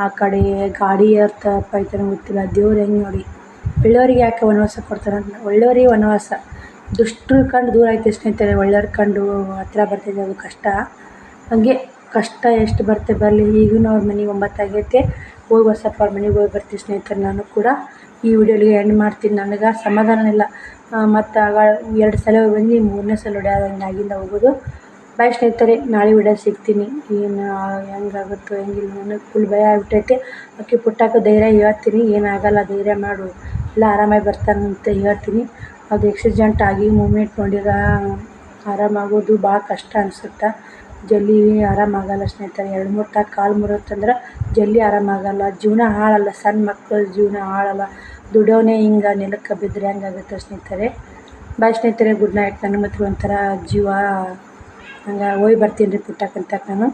ಆ ಕಡೆ ಗಾಡಿ ಯಾರು ತಪ್ಪೈತೆ ಅನ್ನೋ ಗೊತ್ತಿಲ್ಲ. ದೇವ್ರು ಹೆಂಗೆ ನೋಡಿ, ಒಳ್ಳೆಯವ್ರಿಗೆ ಯಾಕೆ ವನವಾಸ ಕೊಡ್ತಾರೆ ಅಂತ. ಒಳ್ಳೆಯವ್ರಿಗೆ ವನವಾಸ, ದುಷ್ಟರ ಕಂಡು ದೂರ ಐತೆ ಸ್ನೇಹಿತರೆ. ಒಳ್ಳೆಯವ್ರ ಕಂಡು ಹತ್ರ ಬರ್ತಿದೆ, ಅದು ಕಷ್ಟ. ಹಾಗೆ ಕಷ್ಟ ಎಷ್ಟು ಬರುತ್ತೆ ಬರಲಿ. ಈಗೂ ಅವ್ರ ಮನೆಗೆ 9 ಆಗೈತೆ. ಹೋಗಿ ಸ್ವಲ್ಪ ಅವ್ರ ಮನೆಗೆ ಹೋಗಿ ಬರ್ತೀವಿ ಸ್ನೇಹಿತರೆ. ನಾನು ಕೂಡ ಈ ವಿಡಿಯೋಲಿಗೆ ಎಂಡ್ ಮಾಡ್ತೀನಿ. ನನಗೆ ಸಮಾಧಾನ ಇಲ್ಲ. ಮತ್ತು ಆಗ 2 ಸಲ ಹೋಗಿ ಬಂದು 3ನೇ ಸಲ ಹೊಡ್ಯೋದಂಗೆ ಆಗಿಂದ ಹೋಗೋದು. ಬಾಯ್ ಸ್ನೇಹಿತರೆ, ನಾಳೆ ವಿಡಿಯೋ ಸಿಗ್ತೀನಿ. ಏನು ಹೆಂಗಾಗುತ್ತೋ ಹೆಂಗಿಲ್ಲ, ನನಗೆ ಫುಲ್ ಭಯ ಆಗ್ಬಿಟ್ಟೈತೆ. ಆಕೆ ಪುಟ್ಟಕ್ಕೆ ಧೈರ್ಯ ಹೇಳ್ತೀನಿ, ಏನಾಗಲ್ಲ ಧೈರ್ಯ ಮಾಡು, ಎಲ್ಲ ಆರಾಮಾಗಿ ಬರ್ತಾನಂತ ಹೇಳ್ತೀನಿ. ಅದು ಆಕ್ಸಿಡೆಂಟ್ ಆಗಿ ಮೂಮೆಂಟ್ ನೋಡಿದ್ರೆ ಆರಾಮಾಗೋದು ಭಾಳ ಕಷ್ಟ ಅನಿಸುತ್ತೆ. ಜಲ್ದಿ ಆರಾಮಾಗಲ್ಲ ಸ್ನೇಹಿತರೆ. 2-3 ತಾಸು ಕಾಲು ಮುರಿತಂದ್ರೆ ಜಲ್ದಿ ಆರಾಮಾಗಲ್ಲ. ಜೀವನ ಹಾಳಲ್ಲ, ಸಣ್ಣ ಮಕ್ಕಳ ಜೀವನ ಹಾಳಲ್ಲ. ದುಡಿಯೋನೇ ಹಿಂಗೆ ನೆಲಕ್ಕೆ ಬಿದ್ದರೆ ಹೆಂಗಾಗುತ್ತೆ ಸ್ನೇಹಿತರೆ. ಬಾಯ್ ಸ್ನೇಹಿತರೆ, ಗುಡ್ ನೈಟ್. ನನಗೆ ಮಾತ್ರ ಒಂಥರ ಜೀವ ಹಂಗೆ ಹೋಗಿ ಬರ್ತೀನಿ ರೀ ಪುಟ್ಟಕ್ಕಂತ ನಾನು.